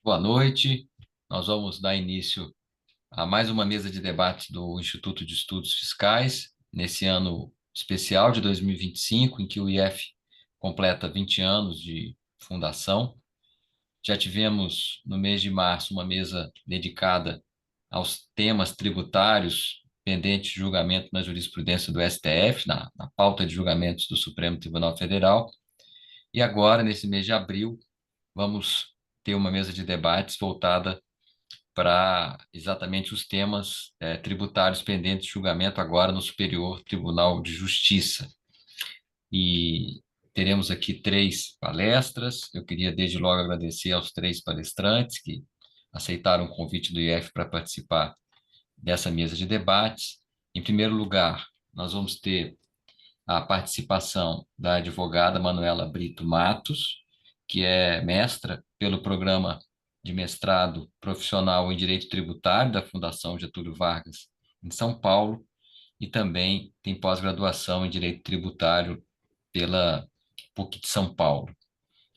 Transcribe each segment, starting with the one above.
Boa noite. Nós vamos dar início a mais uma mesa de debate do Instituto de Estudos Fiscais, nesse ano especial de 2025, em que o IF completa 20 anos de fundação. Já tivemos, no mês de março, uma mesa dedicada aos temas tributários pendentes de julgamento na jurisprudência do STF, na pauta de julgamentos do Supremo Tribunal Federal. E agora, nesse mês de abril, vamos ter uma mesa de debates voltada para exatamente os temas tributários pendentes de julgamento agora no Superior Tribunal de Justiça. E teremos aqui três palestras. Eu queria desde logo agradecer aos três palestrantes que aceitaram o convite do IF para participar dessa mesa de debates. Em primeiro lugar, nós vamos ter a participação da advogada Manuela Brito Matos, que é mestra pelo programa de mestrado profissional em Direito Tributário da Fundação Getúlio Vargas, em São Paulo, e também tem pós-graduação em Direito Tributário pela PUC de São Paulo.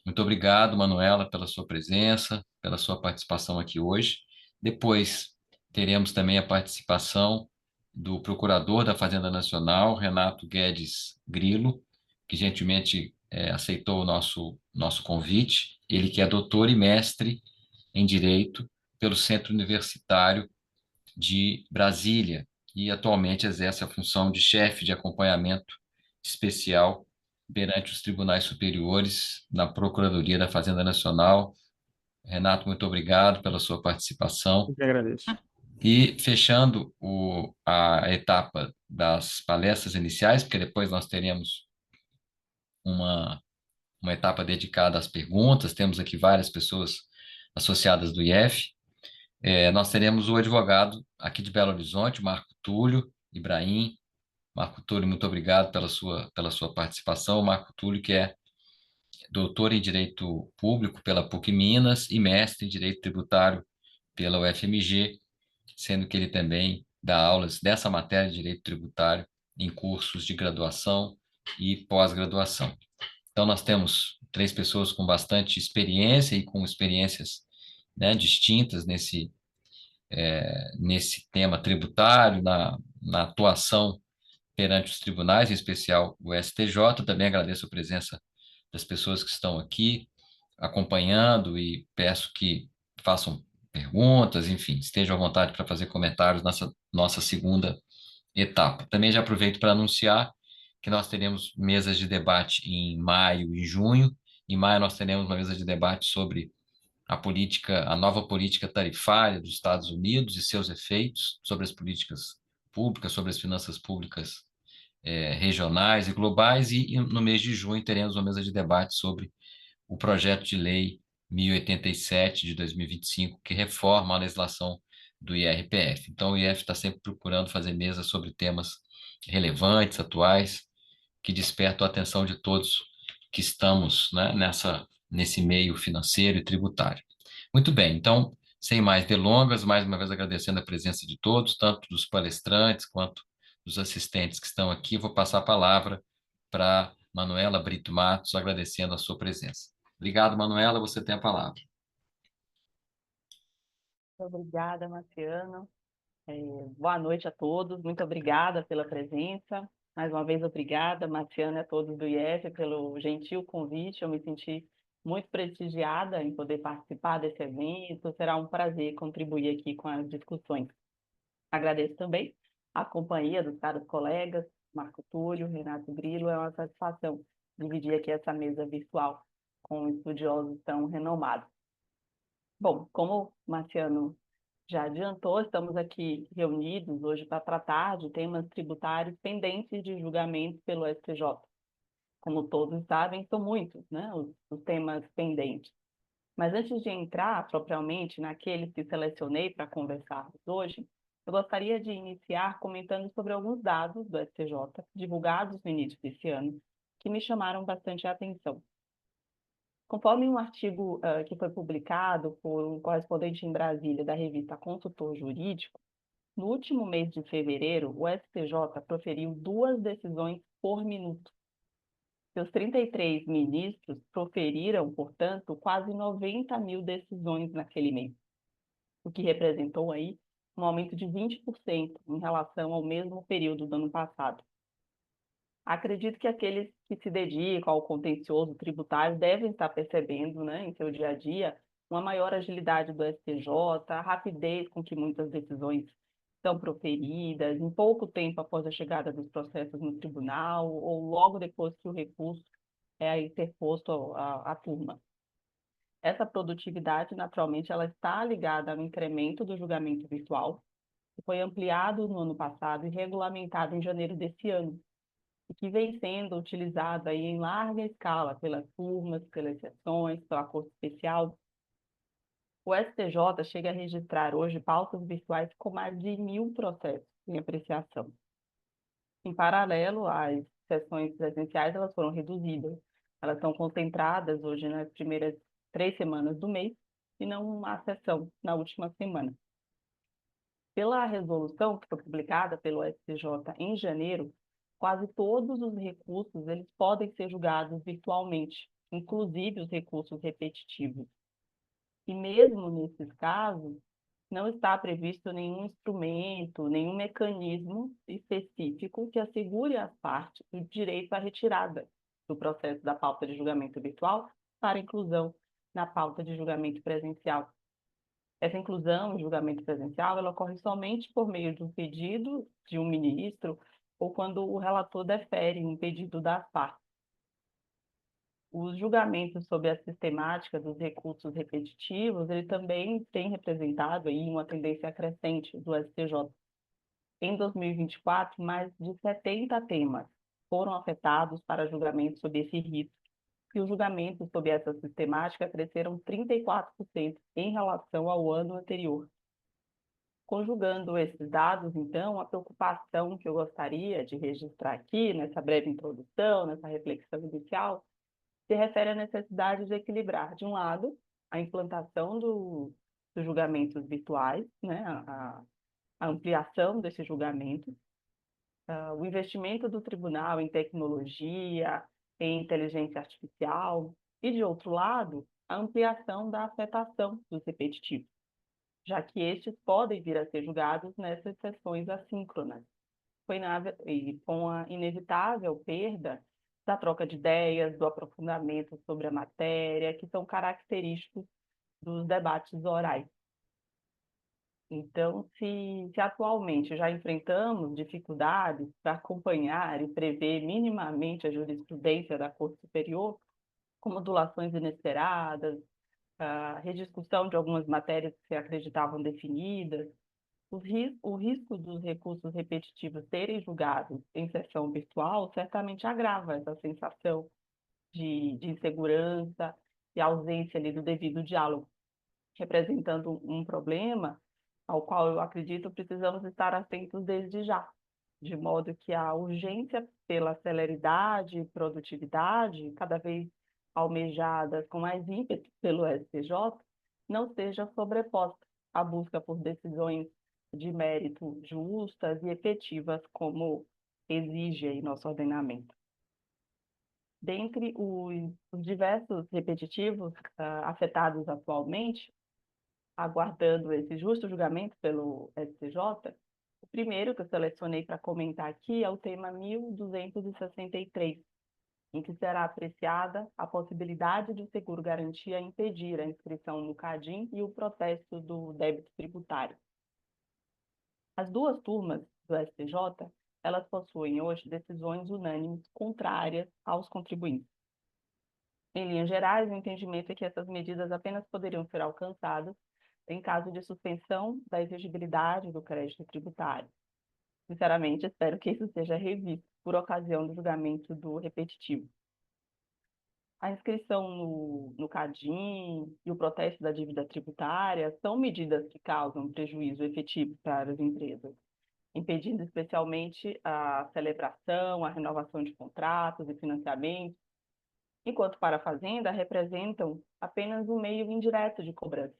Muito obrigado, Manuela, pela sua presença, pela sua participação aqui hoje. Depois teremos também a participação do Procurador da Fazenda Nacional, Renato Guedes Grilo, que gentilmente aceitou o nosso convite. Ele que é doutor e mestre em Direito pelo Centro Universitário de Brasília e atualmente exerce a função de chefe de acompanhamento especial perante os tribunais superiores na Procuradoria da Fazenda Nacional. Renato, muito obrigado pela sua participação. Eu que agradeço. E fechando a etapa das palestras iniciais, porque depois nós teremos uma, uma etapa dedicada às perguntas, temos aqui várias pessoas associadas do IF. Nós teremos o advogado aqui de Belo Horizonte, Marco Túlio Ibrahim. Marco Túlio, muito obrigado pela sua participação. Marco Túlio, que é doutor em Direito Público pela PUC Minas e mestre em Direito Tributário pela UFMG, sendo que ele também dá aulas dessa matéria de Direito Tributário em cursos de graduação e pós-graduação. Então, nós temos três pessoas com bastante experiência e com experiências, né, distintas nesse tema tributário, na atuação perante os tribunais, em especial o STJ. Também agradeço a presença das pessoas que estão aqui acompanhando e peço que façam perguntas, enfim, estejam à vontade para fazer comentários nessa nossa segunda etapa. Também já aproveito para anunciar que nós teremos mesas de debate em maio e junho. Em maio nós teremos uma mesa de debate sobre a nova política tarifária dos Estados Unidos e seus efeitos sobre as políticas públicas, sobre as finanças públicas regionais e globais, e no mês de junho teremos uma mesa de debate sobre o projeto de lei 1087 de 2025, que reforma a legislação do IRPF. Então, o IF está sempre procurando fazer mesas sobre temas relevantes, atuais, que despertam a atenção de todos que estamos, né, nesse meio financeiro e tributário. Muito bem, então, sem mais delongas, mais uma vez agradecendo a presença de todos, tanto dos palestrantes quanto dos assistentes que estão aqui, vou passar a palavra para Manuela Brito Matos, agradecendo a sua presença. Obrigado, Manuela, você tem a palavra. Obrigada, Marciano. Boa noite a todos. Muito obrigada pela presença. Mais uma vez, obrigada, Marciano, e a todos do IF, pelo gentil convite. Eu me senti muito prestigiada em poder participar desse evento. Será um prazer contribuir aqui com as discussões. Agradeço também a companhia dos caros colegas, Marco Túlio, Renato Grilo. É uma satisfação dividir aqui essa mesa virtual com estudiosos tão renomados. Bom, como o Marciano já adiantou, estamos aqui reunidos hoje para tratar de temas tributários pendentes de julgamento pelo STJ. Como todos sabem, são muitos, né, os temas pendentes. Mas antes de entrar propriamente naqueles que selecionei para conversarmos hoje, eu gostaria de iniciar comentando sobre alguns dados do STJ, divulgados no início desse ano, que me chamaram bastante a atenção. Conforme um artigo que foi publicado por um correspondente em Brasília da revista Consultor Jurídico, no último mês de fevereiro, o STJ proferiu 2 decisões por minuto. Seus 33 ministros proferiram, portanto, quase 90 mil decisões naquele mês, o que representou aí um aumento de 20% em relação ao mesmo período do ano passado. Acredito que aqueles que se dedicam ao contencioso tributário devem estar percebendo, né, em seu dia a dia, uma maior agilidade do STJ, a rapidez com que muitas decisões são proferidas, em pouco tempo após a chegada dos processos no tribunal, ou logo depois que o recurso é interposto à turma. Essa produtividade, naturalmente, ela está ligada ao incremento do julgamento virtual, que foi ampliado no ano passado e regulamentado em janeiro desse ano, e que vem sendo utilizado aí em larga escala pelas turmas, pelas sessões, pela Corte Especial. O STJ chega a registrar hoje pautas virtuais com mais de 1.000 processos em apreciação. Em paralelo, as sessões presenciais elas foram reduzidas. Elas são concentradas hoje nas primeiras 3 semanas do mês e não uma sessão na última semana. Pela resolução que foi publicada pelo STJ em janeiro, quase todos os recursos eles podem ser julgados virtualmente, inclusive os recursos repetitivos. E mesmo nesses casos, não está previsto nenhum instrumento, nenhum mecanismo específico que assegure às partes o direito à retirada do processo da pauta de julgamento virtual para inclusão na pauta de julgamento presencial. Essa inclusão em julgamento presencial ela ocorre somente por meio de um pedido de um ministro ou quando o relator defere um pedido das partes. Os julgamentos sobre a sistemática dos recursos repetitivos, ele também tem representado aí uma tendência crescente do STJ. Em 2024, mais de 70 temas foram afetados para julgamento sob esse risco, e os julgamentos sob essa sistemática cresceram 34% em relação ao ano anterior. Conjugando esses dados, então, a preocupação que eu gostaria de registrar aqui, nessa breve introdução, nessa reflexão inicial, se refere à necessidade de equilibrar, de um lado, a implantação dos julgamentos virtuais, né, a ampliação desses julgamentos, o investimento do tribunal em tecnologia, em inteligência artificial, e, de outro lado, a ampliação da afetação dos repetitivos, já que estes podem vir a ser julgados nessas sessões assíncronas, e com a inevitável perda da troca de ideias, do aprofundamento sobre a matéria, que são característicos dos debates orais. Então, se atualmente já enfrentamos dificuldades para acompanhar e prever minimamente a jurisprudência da Corte Superior, como modulações inesperadas, a rediscussão de algumas matérias que se acreditavam definidas, o risco dos recursos repetitivos serem julgados em sessão virtual certamente agrava essa sensação de insegurança e ausência ali do devido diálogo, representando um problema ao qual eu acredito precisamos estar atentos desde já, de modo que a urgência pela celeridade e produtividade, cada vez almejadas com mais ímpeto pelo STJ, não seja sobreposta à busca por decisões de mérito justas e efetivas, como exige aí nosso ordenamento. Dentre os diversos repetitivos afetados atualmente, aguardando esse justo julgamento pelo STJ, o primeiro que eu selecionei para comentar aqui é o tema 1263, em que será apreciada a possibilidade de o seguro-garantia impedir a inscrição no CADIM e o protesto do débito tributário. As duas turmas do STJ, elas possuem hoje decisões unânimes contrárias aos contribuintes. Em linhas gerais, o entendimento é que essas medidas apenas poderiam ser alcançadas em caso de suspensão da exigibilidade do crédito tributário. Sinceramente, espero que isso seja revisto por ocasião do julgamento do repetitivo. A inscrição no CADIM e o protesto da dívida tributária são medidas que causam prejuízo efetivo para as empresas, impedindo especialmente a celebração, a renovação de contratos e financiamentos, enquanto para a Fazenda representam apenas um meio indireto de cobrança,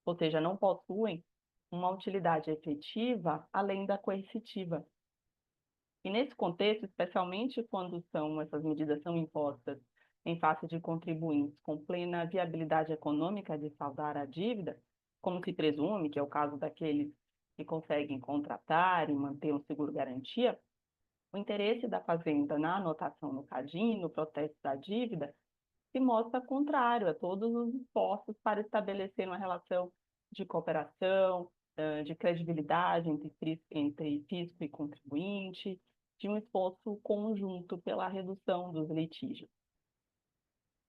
ou seja, não possuem uma utilidade efetiva além da coercitiva. E nesse contexto, especialmente quando essas medidas são impostas em face de contribuintes com plena viabilidade econômica de saldar a dívida, como se presume, que é o caso daqueles que conseguem contratar e manter um seguro-garantia, o interesse da Fazenda na anotação no CADIM, no protesto da dívida, se mostra contrário a todos os esforços para estabelecer uma relação de cooperação, de credibilidade entre fisco e contribuinte, de um esforço conjunto pela redução dos litígios.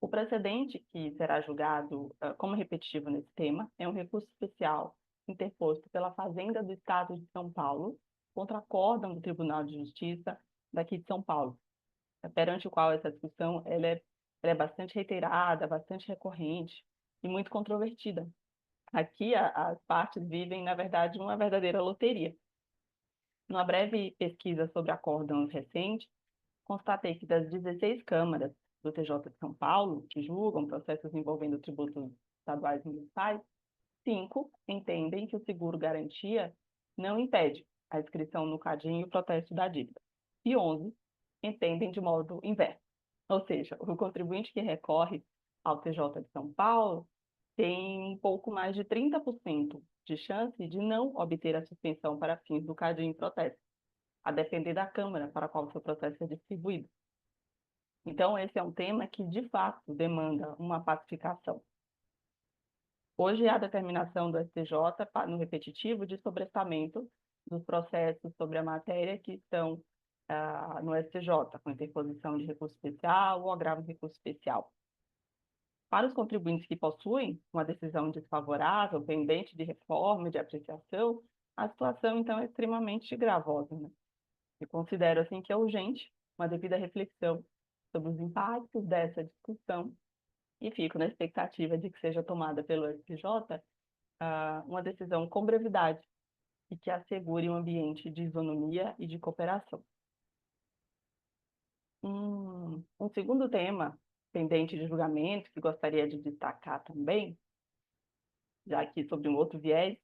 O precedente que será julgado como repetitivo nesse tema é um recurso especial interposto pela Fazenda do Estado de São Paulo contra acórdão do Tribunal de Justiça daqui de São Paulo, perante o qual essa discussão ela é bastante reiterada, bastante recorrente e muito controvertida. Aqui as partes vivem, na verdade, uma verdadeira loteria. Numa breve pesquisa sobre acórdãos recentes, constatei que das 16 câmaras do TJ de São Paulo, que julgam processos envolvendo tributos estaduais e municipais, 5 entendem que o seguro-garantia não impede a inscrição no CADIM e o protesto da dívida. E 11 entendem de modo inverso. Ou seja, o contribuinte que recorre ao TJ de São Paulo tem um pouco mais de 30% de chance de não obter a suspensão para fins do CADIM em protesto, a depender da Câmara para a qual o seu processo é distribuído. Então, esse é um tema que, de fato, demanda uma pacificação. Hoje, há a determinação do STJ, no repetitivo, de sobrestamento dos processos sobre a matéria que estão no STJ, com interposição de recurso especial ou agravo de recurso especial. Para os contribuintes que possuem uma decisão desfavorável, pendente de reforma e de apreciação, a situação, então, é extremamente gravosa, né? Eu considero, assim, que é urgente uma devida reflexão sobre os impactos dessa discussão e fico na expectativa de que seja tomada pelo STJ uma decisão com brevidade e que assegure um ambiente de isonomia e de cooperação. Um segundo tema pendente de julgamento que gostaria de destacar também, já que sobre um outro viés,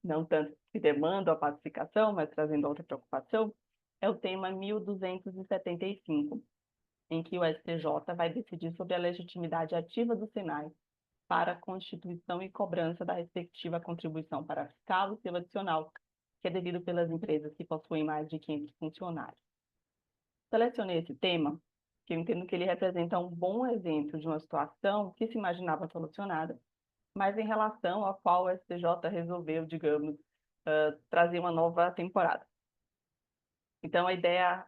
não tanto que demanda a pacificação, mas trazendo outra preocupação, é o tema 1275, em que o STJ vai decidir sobre a legitimidade ativa do Senai para a constituição e cobrança da respectiva contribuição para fiscal e selo adicional, que é devido pelas empresas que possuem mais de 500 funcionários. Selecionei esse tema, que eu entendo que ele representa um bom exemplo de uma situação que se imaginava solucionada, mas em relação à qual o STJ resolveu, digamos, trazer uma nova temporada. Então, a ideia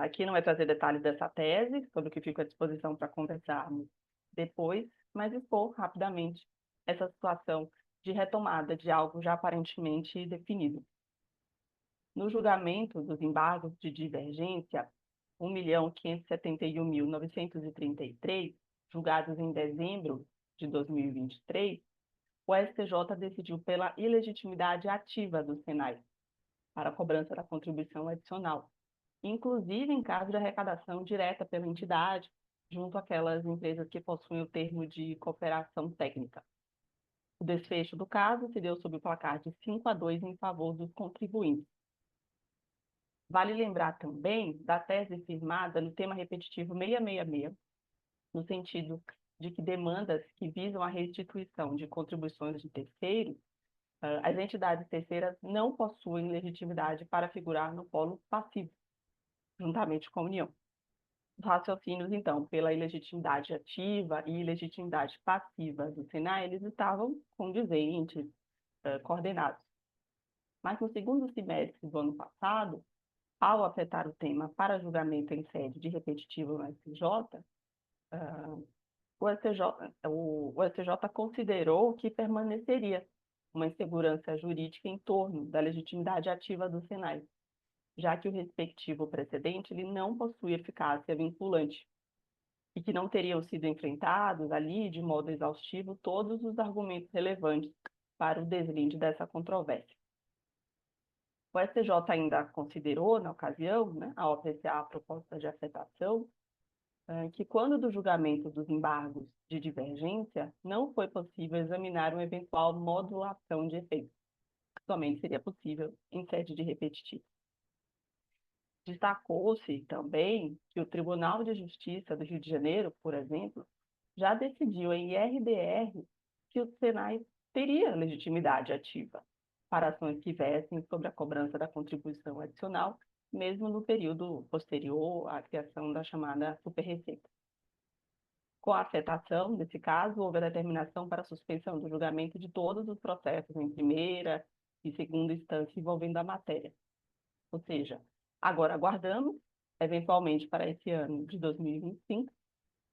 aqui não é trazer detalhes dessa tese, sobre o que fico à disposição para conversarmos depois, mas expor rapidamente essa situação de retomada de algo já aparentemente definido. No julgamento dos embargos de divergência 1.571.933, julgados em dezembro de 2023, o STJ decidiu pela ilegitimidade ativa do Senai para a cobrança da contribuição adicional, inclusive em caso de arrecadação direta pela entidade, junto àquelas empresas que possuem o termo de cooperação técnica. O desfecho do caso se deu sob o placar de 5-2 em favor dos contribuintes. Vale lembrar também da tese firmada no tema repetitivo 666, no sentido de que demandas que visam a restituição de contribuições de terceiros, as entidades terceiras não possuem legitimidade para figurar no polo passivo, juntamente com a União. Os raciocínios, então, pela ilegitimidade ativa e ilegitimidade passiva do Senai, eles estavam condizentes, coordenados. Mas no segundo semestre do ano passado, ao afetar o tema para julgamento em sede de repetitivo no STJ, o STJ considerou que permaneceria uma insegurança jurídica em torno da legitimidade ativa do Senai, já que o respectivo precedente ele não possui eficácia vinculante e que não teriam sido enfrentados ali de modo exaustivo todos os argumentos relevantes para o deslinde dessa controvérsia. O STJ ainda considerou, na ocasião, né, ao apreciar a proposta de afetação, que quando do julgamento dos embargos de divergência, não foi possível examinar uma eventual modulação de efeitos, que somente seria possível em sede de repetitivo. Destacou-se também que o Tribunal de Justiça do Rio de Janeiro, por exemplo, já decidiu em RDR que o Senai teria legitimidade ativa para ações que versem sobre a cobrança da contribuição adicional, mesmo no período posterior à criação da chamada Superreceita. Com a afetação desse caso, houve a determinação para a suspensão do julgamento de todos os processos em primeira e segunda instância envolvendo a matéria. Ou seja, agora aguardamos, eventualmente para esse ano de 2025,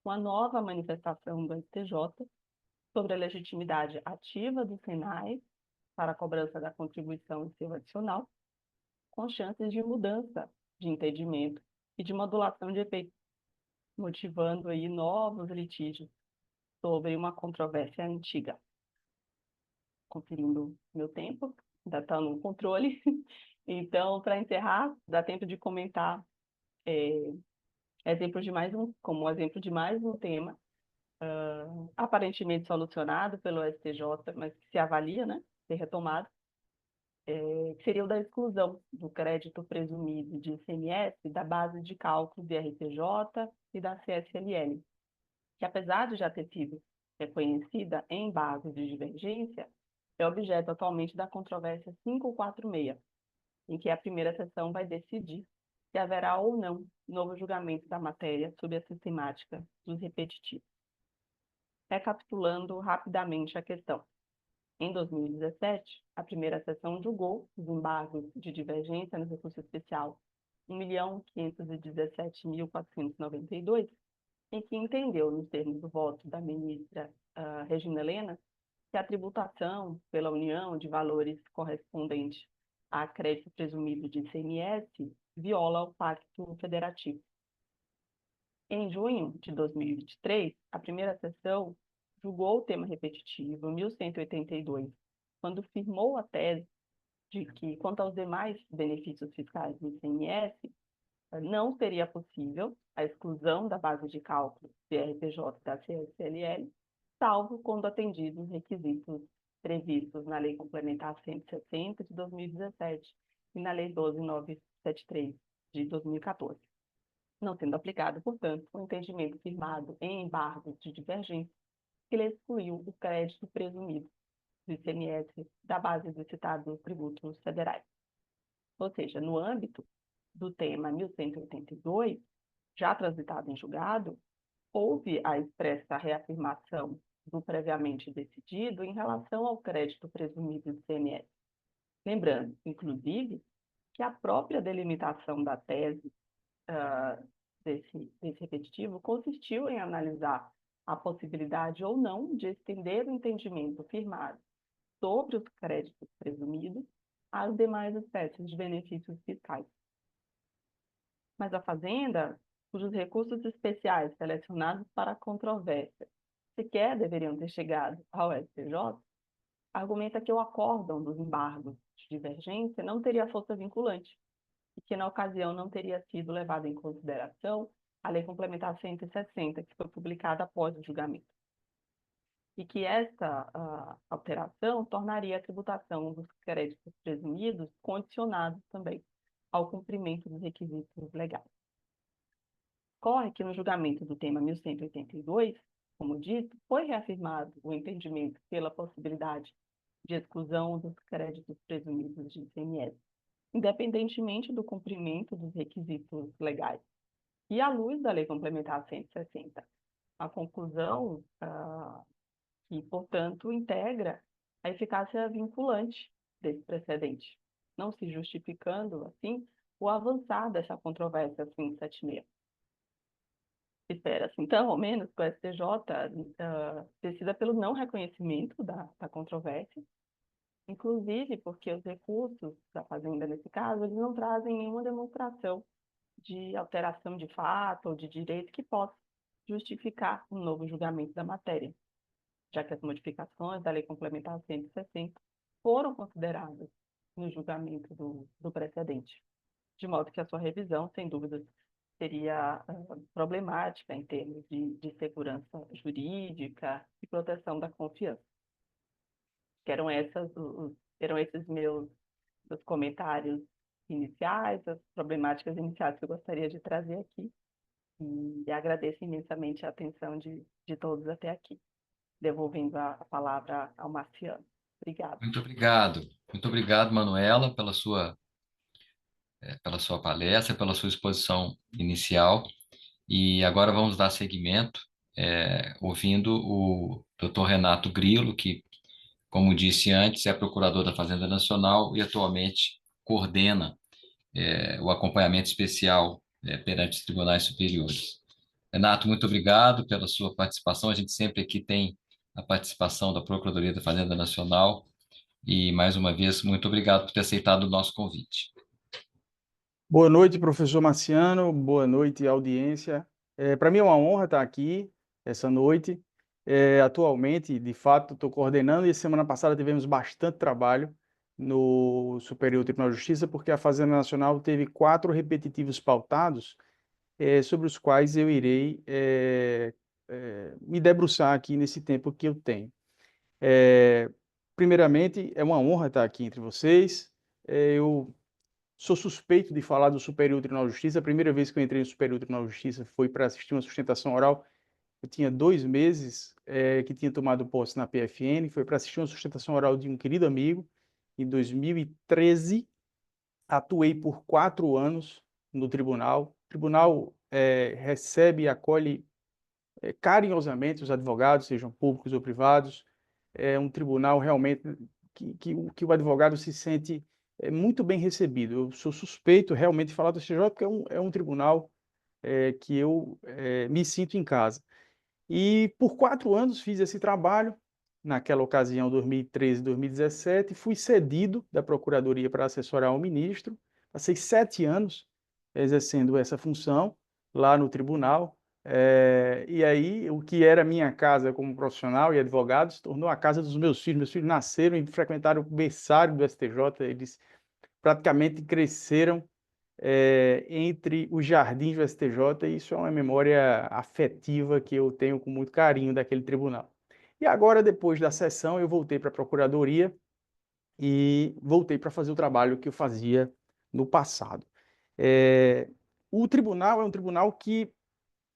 uma nova manifestação do STJ sobre a legitimidade ativa do Senai para a cobrança da contribuição em seu adicional, com chances de mudança de entendimento e de modulação de efeitos, motivando aí novos litígios sobre uma controvérsia antiga. Conferindo meu tempo, ainda está no controle. Então, para encerrar, dá tempo de comentar como exemplo de mais um tema, aparentemente solucionado pelo STJ, mas que se avalia, né, ser retomado, que seria o da exclusão do crédito presumido de ICMS da base de cálculo de RCJ e da CSLL, que apesar de já ter sido reconhecida em base de divergência, é objeto atualmente da controvérsia 546, em que a primeira sessão vai decidir se haverá ou não novo julgamento da matéria sob a sistemática dos repetitivos. Recapitulando rapidamente a questão. Em 2017, a primeira sessão julgou os embargos de divergência no recurso especial 1.517.492, em que entendeu, nos termos do voto da ministra Regina Helena, que a tributação pela União de valores correspondentes a crédito presumido de ICMS viola o Pacto Federativo. Em junho de 2023, a primeira sessão julgou o tema repetitivo 1182, quando firmou a tese de que, quanto aos demais benefícios fiscais do ICMS, não seria possível a exclusão da base de cálculo de RPJ da CSLL, salvo quando atendidos os requisitos previstos na Lei Complementar 160 de 2017 e na Lei 12.973 de 2014. Não sendo aplicado, portanto, o entendimento firmado em embargo de divergência que ele excluiu o crédito presumido do ICMS da base dos citados tributos federais. Ou seja, no âmbito do tema 1182, já transitado em julgado, houve a expressa reafirmação do previamente decidido em relação ao crédito presumido do ICMS. Lembrando, inclusive, que a própria delimitação da tese desse repetitivo consistiu em analisar a possibilidade ou não de estender o entendimento firmado sobre os créditos presumidos às demais espécies de benefícios fiscais. Mas a Fazenda, cujos recursos especiais selecionados para a controvérsia sequer deveriam ter chegado ao STJ, argumenta que o acórdão dos embargos de divergência não teria força vinculante e que, na ocasião, não teria sido levada em consideração a Lei Complementar 160, que foi publicada após o julgamento. E que esta alteração tornaria a tributação dos créditos presumidos condicionados também ao cumprimento dos requisitos legais. Ocorre que no julgamento do tema 1182, como dito, foi reafirmado o entendimento pela possibilidade de exclusão dos créditos presumidos de ICMS, independentemente do cumprimento dos requisitos legais. E à luz da Lei Complementar 160, a conclusão que, portanto, integra a eficácia vinculante desse precedente, não se justificando, assim, o avançar dessa controvérsia 576. Espera-se, então, ao menos, que o STJ decida pelo não reconhecimento da controvérsia, inclusive porque os recursos da Fazenda, nesse caso, eles não trazem nenhuma demonstração de alteração de fato ou de direito que possa justificar um novo julgamento da matéria, já que as modificações da Lei Complementar 160 foram consideradas no julgamento do precedente, de modo que a sua revisão, sem dúvida, seria problemática em termos de segurança jurídica e proteção da confiança. Que eram esses meus comentários iniciais, as problemáticas iniciais que eu gostaria de trazer aqui. E agradeço imensamente a atenção de todos até aqui, devolvendo a palavra ao Marciano. Obrigada. Muito obrigado. Muito obrigado, Manuela, pela sua palestra, pela sua exposição inicial. E agora vamos dar seguimento, ouvindo o Dr. Renato Grilo, que, como disse antes, é procurador da Fazenda Nacional e atualmente coordena, o acompanhamento especial, perante os tribunais superiores. Renato, muito obrigado pela sua participação. A gente sempre aqui tem a participação da Procuradoria da Fazenda Nacional e, mais uma vez, muito obrigado por ter aceitado o nosso convite. Boa noite, professor Marciano. Boa noite, audiência. Para mim é uma honra estar aqui essa noite. Atualmente, de fato, estou coordenando e semana passada tivemos bastante trabalho no Superior Tribunal de Justiça, porque a Fazenda Nacional teve 4 repetitivos pautados, sobre os quais eu irei me debruçar aqui nesse tempo que eu tenho. Primeiramente, é uma honra estar aqui entre vocês. Eu sou suspeito de falar do Superior Tribunal de Justiça. A primeira vez que eu entrei no Superior Tribunal de Justiça foi para assistir uma sustentação oral. Eu tinha 2 meses que tinha tomado posse na PFN. Foi para assistir uma sustentação oral de um querido amigo. Em 2013, atuei por 4 anos no tribunal. O tribunal recebe e acolhe carinhosamente os advogados, sejam públicos ou privados. É um tribunal realmente que o advogado se sente muito bem recebido. Eu sou suspeito realmente de falar do STJ, porque é um tribunal que eu me sinto em casa. E por 4 anos fiz esse trabalho. Naquela ocasião, 2013, 2017, fui cedido da Procuradoria para assessorar o ministro. Passei 7 anos exercendo essa função lá no tribunal. E aí, o que era minha casa como profissional e advogado se tornou a casa dos meus filhos. Meus filhos nasceram e frequentaram o berçário do STJ. Eles praticamente cresceram entre os jardins do STJ, e isso é uma memória afetiva que eu tenho com muito carinho daquele tribunal. E agora, depois da sessão, eu voltei para a Procuradoria e voltei para fazer o trabalho que eu fazia no passado. O tribunal é um tribunal que,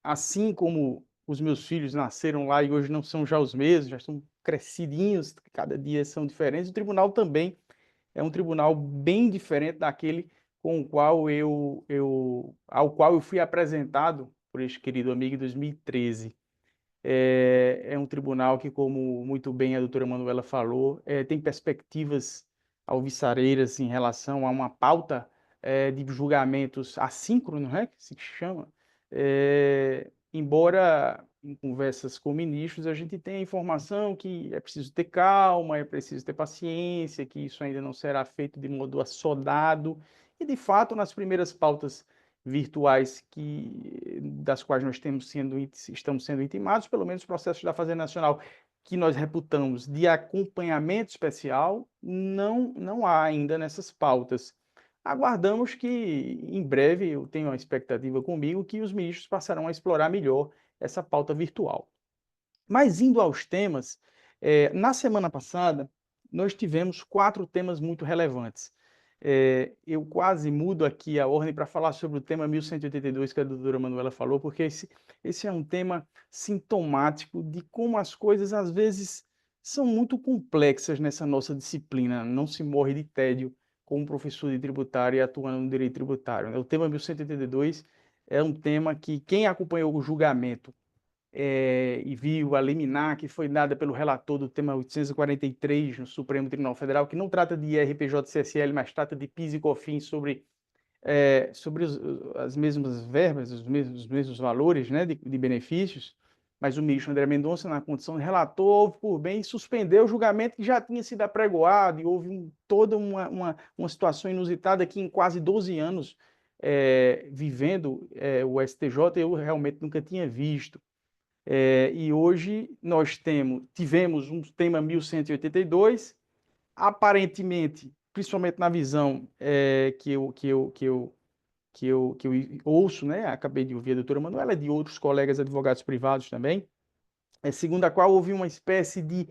assim como os meus filhos nasceram lá e hoje não são já os mesmos, já são crescidinhos, cada dia são diferentes, o tribunal também é um tribunal bem diferente daquele com o qual ao qual eu fui apresentado por este querido amigo em 2013. É um tribunal que, como muito bem a doutora Manuela falou, tem perspectivas alvissareiras em relação a uma pauta de julgamentos assíncronos, né, que se chama. Embora em conversas com ministros a gente tenha informação que é preciso ter calma, é preciso ter paciência, que isso ainda não será feito de modo assodado. E, de fato, nas primeiras pautas virtuais das quais nós estamos sendo intimados, pelo menos os processos da Fazenda Nacional que nós reputamos de acompanhamento especial, não há ainda nessas pautas. Aguardamos que, em breve, eu tenho uma expectativa comigo, que os ministros passarão a explorar melhor essa pauta virtual. Mas indo aos temas, na semana passada, nós tivemos 4 temas muito relevantes. Eu quase mudo aqui a ordem para falar sobre o tema 1182 que a doutora Manuela falou, porque esse é um tema sintomático de como as coisas, às vezes, são muito complexas nessa nossa disciplina. Não se morre de tédio como professor de tributário e atuando no direito tributário, né? O tema 1182 é um tema que quem acompanhou o julgamento e viu a liminar que foi dada pelo relator do tema 843 no Supremo Tribunal Federal, que não trata de IRPJ-CSL, mas trata de PIS e COFINS sobre as mesmas verbas, os mesmos valores, né, de benefícios, mas o ministro André Mendonça, na condição de relator, houve por bem suspender o julgamento que já tinha sido apregoado, e houve toda uma situação inusitada que em quase 12 anos vivendo o STJ, eu realmente nunca tinha visto. E hoje nós tivemos um tema 1182, aparentemente, principalmente na visão que eu ouço, né? Acabei de ouvir a doutora Manuela, de outros colegas advogados privados também, segundo a qual houve uma espécie de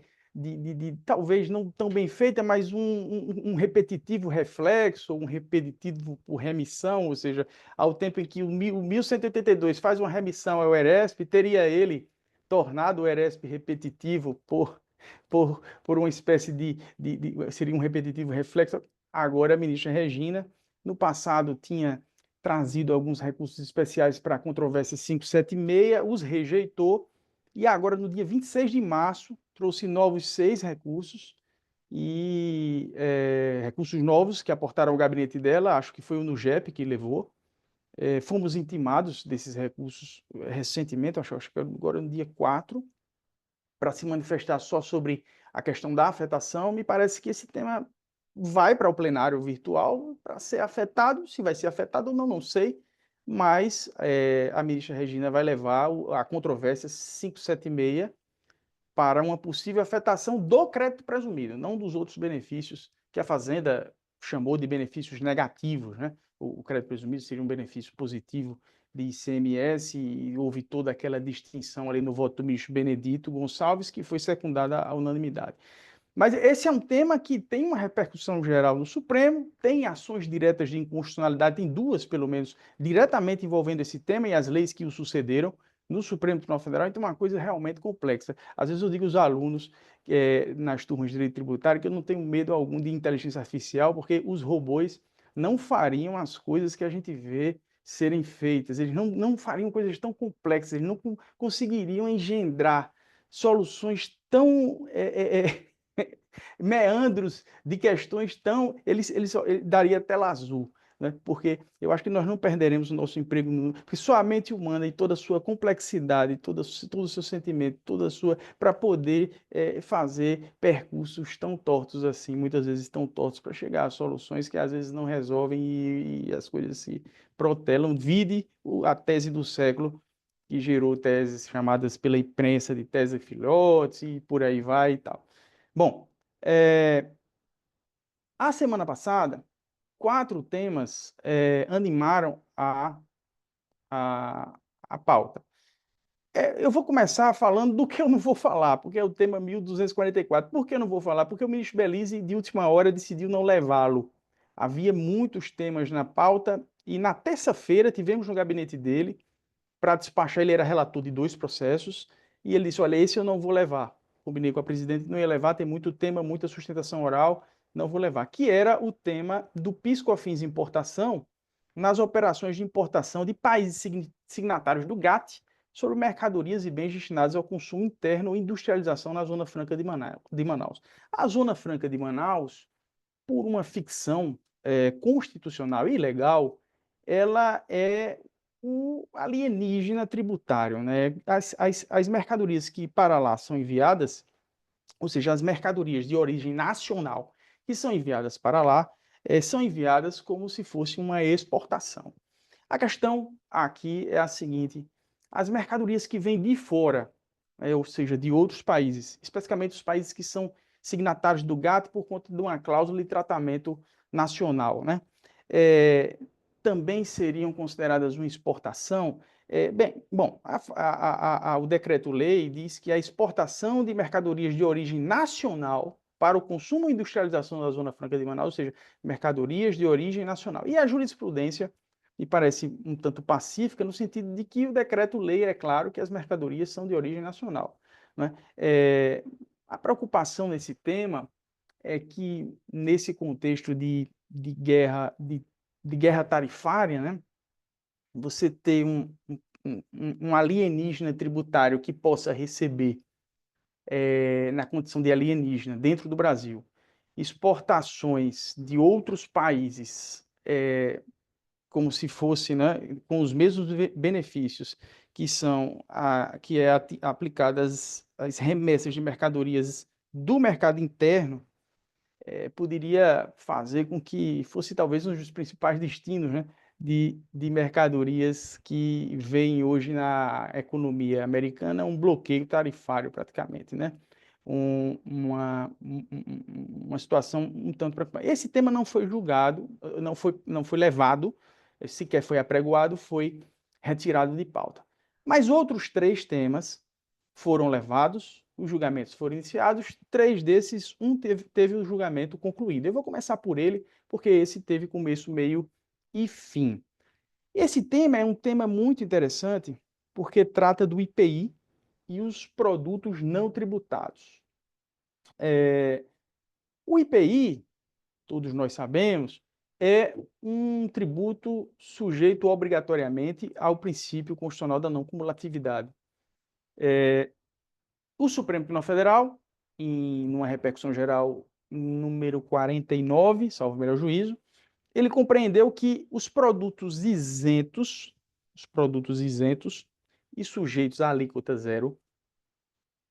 talvez não tão bem feita, mas um repetitivo reflexo, um repetitivo por remissão, ou seja, ao tempo em que o 1182 faz uma remissão ao ERESP, teria ele tornado o ERESP repetitivo por uma espécie seria um repetitivo reflexo. Agora, a ministra Regina, no passado, tinha trazido alguns recursos especiais para a controvérsia 576, os rejeitou, e agora, no dia 26 de março, trouxe novos 6 recursos, e recursos novos que aportaram ao gabinete dela, acho que foi o NUGEP que levou. Fomos intimados desses recursos recentemente, acho que agora no dia 4, para se manifestar só sobre a questão da afetação. Me parece que esse tema vai para o plenário virtual para ser afetado. Se vai ser afetado ou não, não sei, mas a ministra Regina vai levar a controvérsia 576 para uma possível afetação do crédito presumido, não dos outros benefícios que a Fazenda chamou de benefícios negativos, né? O crédito presumido seria um benefício positivo de ICMS, e houve toda aquela distinção ali no voto do ministro Benedito Gonçalves, que foi secundada à unanimidade. Mas esse é um tema que tem uma repercussão geral no Supremo, tem ações diretas de inconstitucionalidade, tem 2, pelo menos, diretamente envolvendo esse tema e as leis que o sucederam no Supremo Tribunal Federal. Então, é uma coisa realmente complexa. Às vezes eu digo aos alunos nas turmas de direito tributário que eu não tenho medo algum de inteligência artificial, porque os robôs não fariam as coisas que a gente vê serem feitas, eles não fariam coisas tão complexas, eles não conseguiriam engendrar soluções tão meandros de questões tão... Ele daria tela azul, né? Porque eu acho que nós não perderemos o nosso emprego, porque só a mente humana e toda a sua complexidade, todo o seu sentimento, toda a sua... para poder fazer percursos tão tortos assim, muitas vezes tão tortos, para chegar a soluções que às vezes não resolvem e as coisas se protelam. Vide a tese do século, que gerou teses chamadas pela imprensa de tese de filhotes e por aí vai e tal. Bom, a semana passada, 4 temas animaram a pauta. Eu vou começar falando do que eu não vou falar, porque é o tema 1244. Por que eu não vou falar? Porque o ministro Belize, de última hora, decidiu não levá-lo. Havia muitos temas na pauta e na terça-feira tivemos no gabinete dele para despachar. Ele era relator de 2 processos e ele disse: olha, esse eu não vou levar. Combinei com a presidente que não ia levar, tem muito tema, muita sustentação oral, não vou levar. Que era o tema do PIS/COFINS importação nas operações de importação de países signatários do GATT sobre mercadorias e bens destinados ao consumo interno ou industrialização na Zona Franca de Manaus. A Zona Franca de Manaus, por uma ficção constitucional e legal, ela é o alienígena tributário, né? As mercadorias que para lá são enviadas, ou seja, as mercadorias de origem nacional que são enviadas para lá, são enviadas como se fosse uma exportação. A questão aqui é a seguinte: as mercadorias que vêm de fora, ou seja, de outros países, especificamente os países que são signatários do GATT por conta de uma cláusula de tratamento nacional, né? Também seriam consideradas uma exportação. O decreto-lei diz que a exportação de mercadorias de origem nacional para o consumo e industrialização da Zona Franca de Manaus, ou seja, mercadorias de origem nacional. E a jurisprudência me parece um tanto pacífica, no sentido de que o decreto-lei é claro que as mercadorias são de origem nacional, né? A preocupação nesse tema é que, nesse contexto de guerra tarifária, né, você ter um alienígena tributário que possa receber, na condição de alienígena, dentro do Brasil, exportações de outros países, como se fosse, né, com os mesmos benefícios que é aplicadas às remessas de mercadorias do mercado interno, poderia fazer com que fosse talvez um dos principais destinos, né, de mercadorias que vêm hoje na economia americana, um bloqueio tarifário praticamente, né? Uma situação um tanto preocupante. Esse tema não foi julgado, não foi levado, sequer foi apregoado, foi retirado de pauta. Mas outros 3 temas foram levados, os julgamentos foram iniciados, 3 desses, um teve o julgamento concluído. Eu vou começar por ele, porque esse teve começo, meio e fim. Esse tema é um tema muito interessante, porque trata do IPI e os produtos não tributados. O IPI, todos nós sabemos, é um tributo sujeito obrigatoriamente ao princípio constitucional da não cumulatividade. O Supremo Tribunal Federal, numa repercussão geral número 49, salvo o melhor juízo, ele compreendeu que os produtos isentos e sujeitos à alíquota zero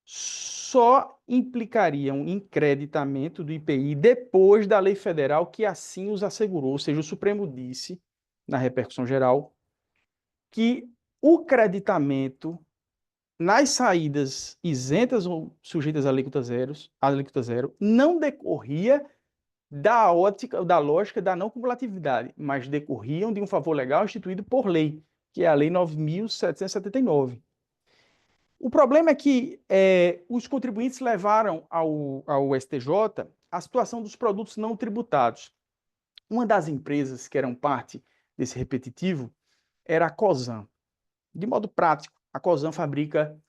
só implicariam em creditamento do IPI depois da lei federal que assim os assegurou. Ou seja, o Supremo disse, na repercussão geral, que o creditamento nas saídas isentas ou sujeitas à alíquota zero não decorria da ótica, da lógica da não cumulatividade, mas decorriam de um favor legal instituído por lei, que é a Lei 9.779. O problema é que os contribuintes levaram ao STJ a situação dos produtos não tributados. Uma das empresas que eram parte desse repetitivo era a Cosan. De modo prático, a Cosan fabrica...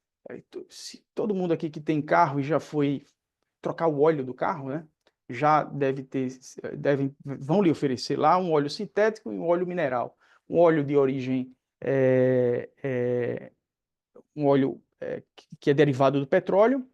todo mundo aqui que tem carro e já foi trocar o óleo do carro, né? Já vão lhe oferecer lá um óleo sintético e um óleo mineral. Um óleo de origem... um óleo que é derivado do petróleo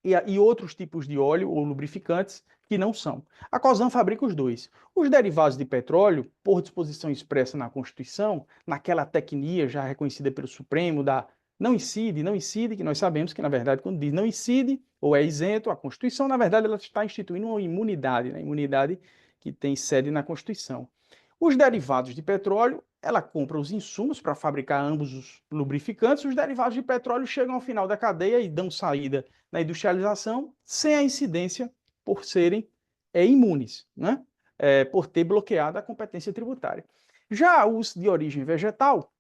e outros tipos de óleo ou lubrificantes que não são. A Cosan fabrica os dois. Os derivados de petróleo, por disposição expressa na Constituição, naquela tecnia já reconhecida pelo Supremo da não incide, que nós sabemos que, na verdade, quando diz não incide ou é isento, a Constituição, na verdade, ela está instituindo uma imunidade, né? Imunidade que tem sede na Constituição. Os derivados de petróleo, ela compra os insumos para fabricar ambos os lubrificantes, os derivados de petróleo chegam ao final da cadeia e dão saída na industrialização sem a incidência por serem imunes, né? Por ter bloqueado a competência tributária. Já os de origem vegetal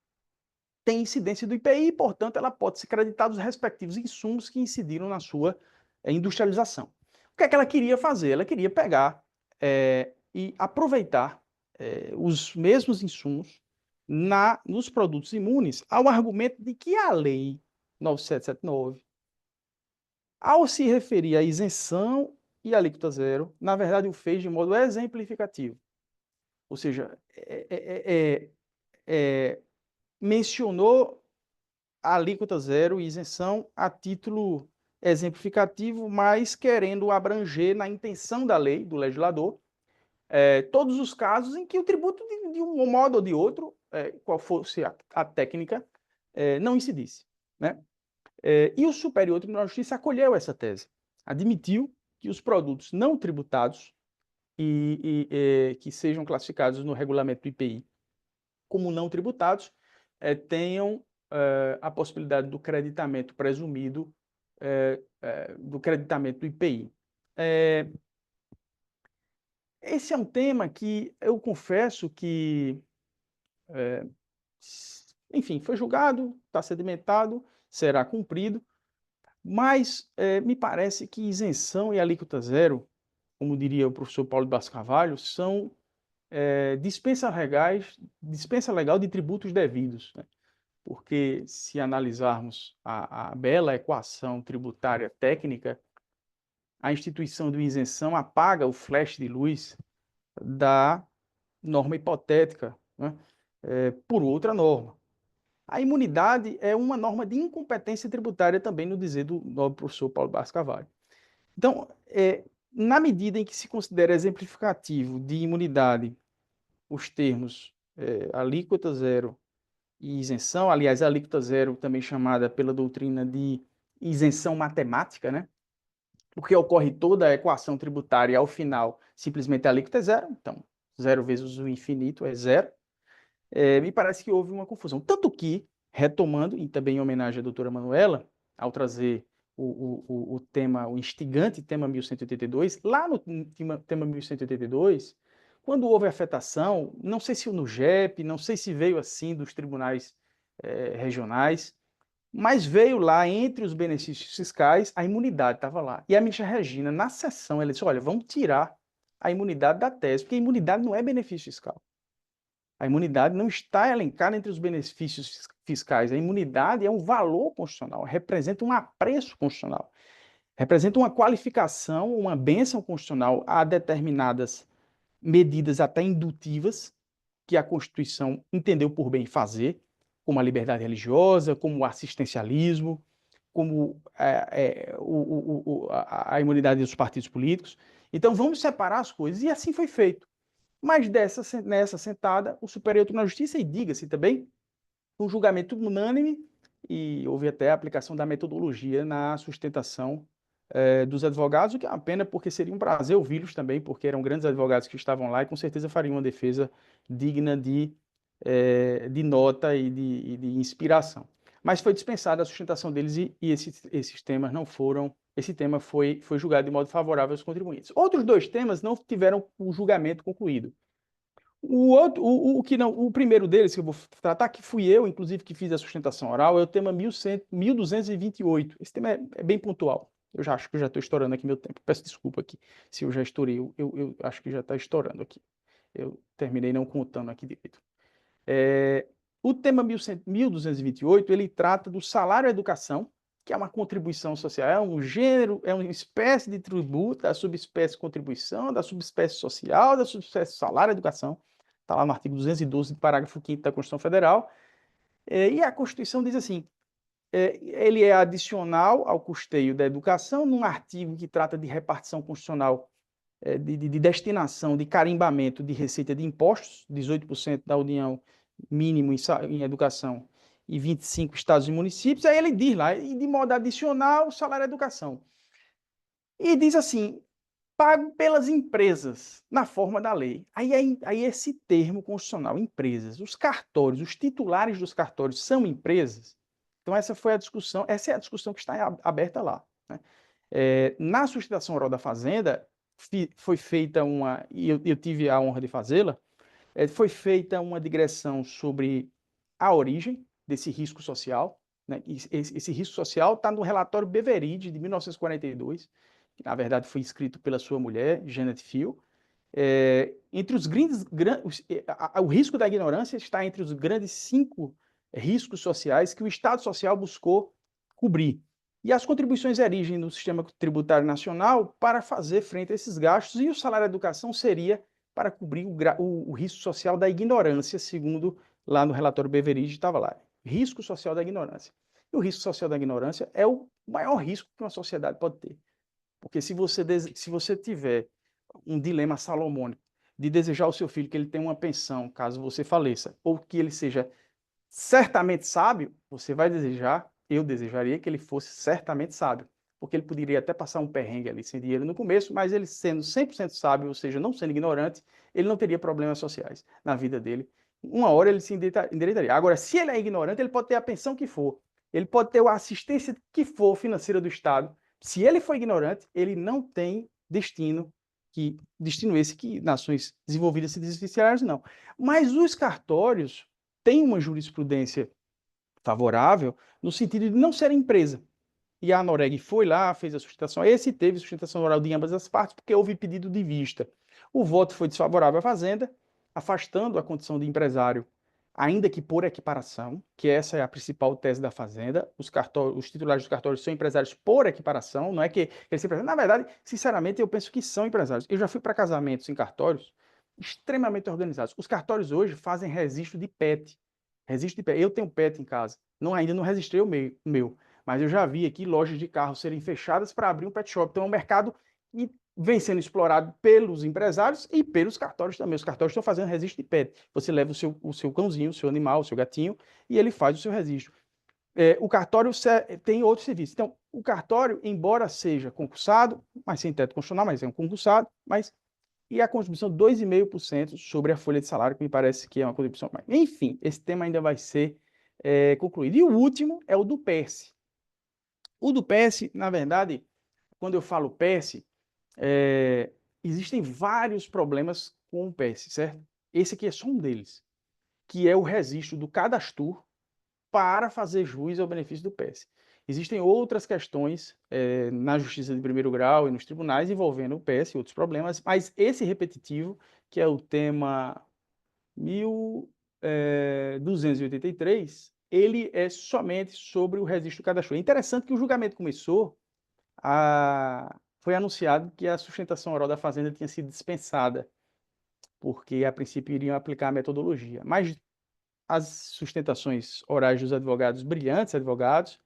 têm incidência do IPI e, portanto, ela pode ser creditada os respectivos insumos que incidiram na sua industrialização. O que é que ela queria fazer? Ela queria pegar e aproveitar os mesmos insumos nos produtos imunes ao argumento de que a lei 9779, ao se referir à isenção e alíquota zero, na verdade o fez de modo exemplificativo. Ou seja, mencionou a alíquota zero e isenção a título exemplificativo, mas querendo abranger na intenção da lei, do legislador, todos os casos em que o tributo, de um modo ou de outro, qual fosse a técnica, não incidisse, né? E o Superior Tribunal de Justiça acolheu essa tese, admitiu que os produtos não tributados que sejam classificados no regulamento do IPI como não tributados tenham a possibilidade do creditamento presumido do creditamento do IPI. Esse é um tema que eu confesso que, enfim, foi julgado, está sedimentado, será cumprido, mas me parece que isenção e alíquota zero, como diria o professor Paulo de Barros Carvalho, são dispensa legal de tributos devidos, né? Porque se analisarmos a bela equação tributária técnica, a instituição de isenção apaga o flash de luz da norma hipotética, né? Por outra norma. A imunidade é uma norma de incompetência tributária também, no dizer do nobre professor Paulo Barros Carvalho. Então, na medida em que se considera exemplificativo de imunidade os termos alíquota zero e isenção, aliás, a alíquota zero também chamada pela doutrina de isenção matemática, né? Porque ocorre toda a equação tributária ao final, simplesmente a alíquota é zero, então zero vezes o infinito é zero. Me parece que houve uma confusão. Tanto que, retomando, e também em homenagem à doutora Manuela, ao trazer o tema, o instigante tema 1182, lá no tema 1182, quando houve afetação, não sei se no JEP, não sei se veio assim dos tribunais regionais, Mas veio lá, entre os benefícios fiscais, a imunidade estava lá. E a ministra Regina, na sessão, ela disse, olha, vamos tirar a imunidade da tese, porque a imunidade não é benefício fiscal. A imunidade não está elencada entre os benefícios fiscais. A imunidade é um valor constitucional, representa um apreço constitucional, representa uma qualificação, uma bênção constitucional a determinadas medidas até indutivas que a Constituição entendeu por bem fazer, como a liberdade religiosa, como o assistencialismo, como a imunidade dos partidos políticos. Então, vamos separar as coisas. E assim foi feito. Mas nessa sentada, o Superior Tribunal de Justiça, e diga-se também, um julgamento unânime, e houve até a aplicação da metodologia na sustentação dos advogados, o que é uma pena, porque seria um prazer ouvi-los também, porque eram grandes advogados que estavam lá e com certeza fariam uma defesa digna de nota e de inspiração. Mas foi dispensada a sustentação deles e esses temas não foram. Esse tema foi julgado de modo favorável aos contribuintes. Outros dois temas não tiveram o julgamento concluído. O primeiro deles que eu vou tratar, que fui eu, inclusive, que fiz a sustentação oral, é o tema 1228. Esse tema é bem pontual. Eu já acho que eu já estou estourando aqui meu tempo. Peço desculpa aqui se eu já estourei. Eu acho que já está estourando aqui. Eu terminei não contando aqui direito. O tema 1228, ele trata do salário à educação, que é uma contribuição social, é um gênero, é uma espécie de tributo da subespécie contribuição, da subespécie social, da subespécie salário à educação. Está lá no artigo 212, parágrafo 5º da Constituição Federal. E a Constituição diz assim, ele é adicional ao custeio da educação, num artigo que trata de repartição constitucional, de destinação, de carimbamento de receita de impostos, 18% da União mínimo em educação e 25 estados e municípios. Aí ele diz lá, e de modo adicional, o salário à educação. E diz assim, pago pelas empresas, na forma da lei. Aí esse termo constitucional, empresas, os cartórios, os titulares dos cartórios são empresas? Então essa é a discussão que está aberta lá, né? Na sustentação oral da Fazenda, foi feita e eu tive a honra de fazê-la, foi feita uma digressão sobre a origem desse risco social, né? Esse risco social está no relatório Beveridge, de 1942, que na verdade foi escrito pela sua mulher, Janet Field. Entre os o risco da ignorância está entre os grandes 5 riscos sociais que o Estado Social buscou cobrir. E as contribuições erigem no sistema tributário nacional para fazer frente a esses gastos, e o salário da educação seria para cobrir o risco social da ignorância, segundo lá no relatório Beveridge estava lá. Risco social da ignorância. E o risco social da ignorância é o maior risco que uma sociedade pode ter. Porque se você tiver um dilema salomônico de desejar ao seu filho que ele tenha uma pensão, caso você faleça, ou que ele seja certamente sábio, você vai desejar, eu desejaria que ele fosse certamente sábio, porque ele poderia até passar um perrengue ali sem dinheiro no começo, mas ele sendo 100% sábio, ou seja, não sendo ignorante, ele não teria problemas sociais na vida dele. Uma hora ele se endireitaria. Agora, se ele é ignorante, ele pode ter a pensão que for, ele pode ter a assistência que for financeira do Estado. Se ele for ignorante, ele não tem destino esse que nações desenvolvidas se desficiaram, não. Mas os cartórios têm uma jurisprudência favorável no sentido de não ser empresa. E a Noreg foi lá, fez a sustentação. Esse teve sustentação oral de ambas as partes, porque houve pedido de vista. O voto foi desfavorável à Fazenda, afastando a condição de empresário, ainda que por equiparação, que essa é a principal tese da Fazenda. Os titulares dos cartórios são empresários por equiparação, não é que eles são empresários. Na verdade, sinceramente, eu penso que são empresários. Eu já fui para casamentos em cartórios extremamente organizados. Os cartórios hoje fazem registro de PET. Registro de PET. Eu tenho PET em casa. Ainda não registrei o meu. Mas eu já vi aqui lojas de carros serem fechadas para abrir um pet shop. Então é um mercado que vem sendo explorado pelos empresários e pelos cartórios também. Os cartórios estão fazendo registro de pet. Você leva o seu cãozinho, o seu animal, o seu gatinho, e ele faz o seu registro. O cartório tem outro serviço. Então, o cartório, embora seja concursado, mas sem teto constitucional, mas é um concursado, e a contribuição 2,5% sobre a folha de salário, que me parece que é uma contribuição mais. Enfim, esse tema ainda vai ser concluído. E o último é o do PES. O do PES, na verdade, quando eu falo PES, existem vários problemas com o PES, certo? Esse aqui é só um deles, que é o registro do cadastro para fazer jus ao benefício do PES. Existem outras questões na justiça de primeiro grau e nos tribunais envolvendo o PES e outros problemas, mas esse repetitivo, que é o tema 1283, ele é somente sobre o registro cadastral. É interessante que o julgamento começou, foi anunciado que a sustentação oral da Fazenda tinha sido dispensada, porque a princípio iriam aplicar a metodologia. Mas as sustentações orais dos advogados, brilhantes advogados,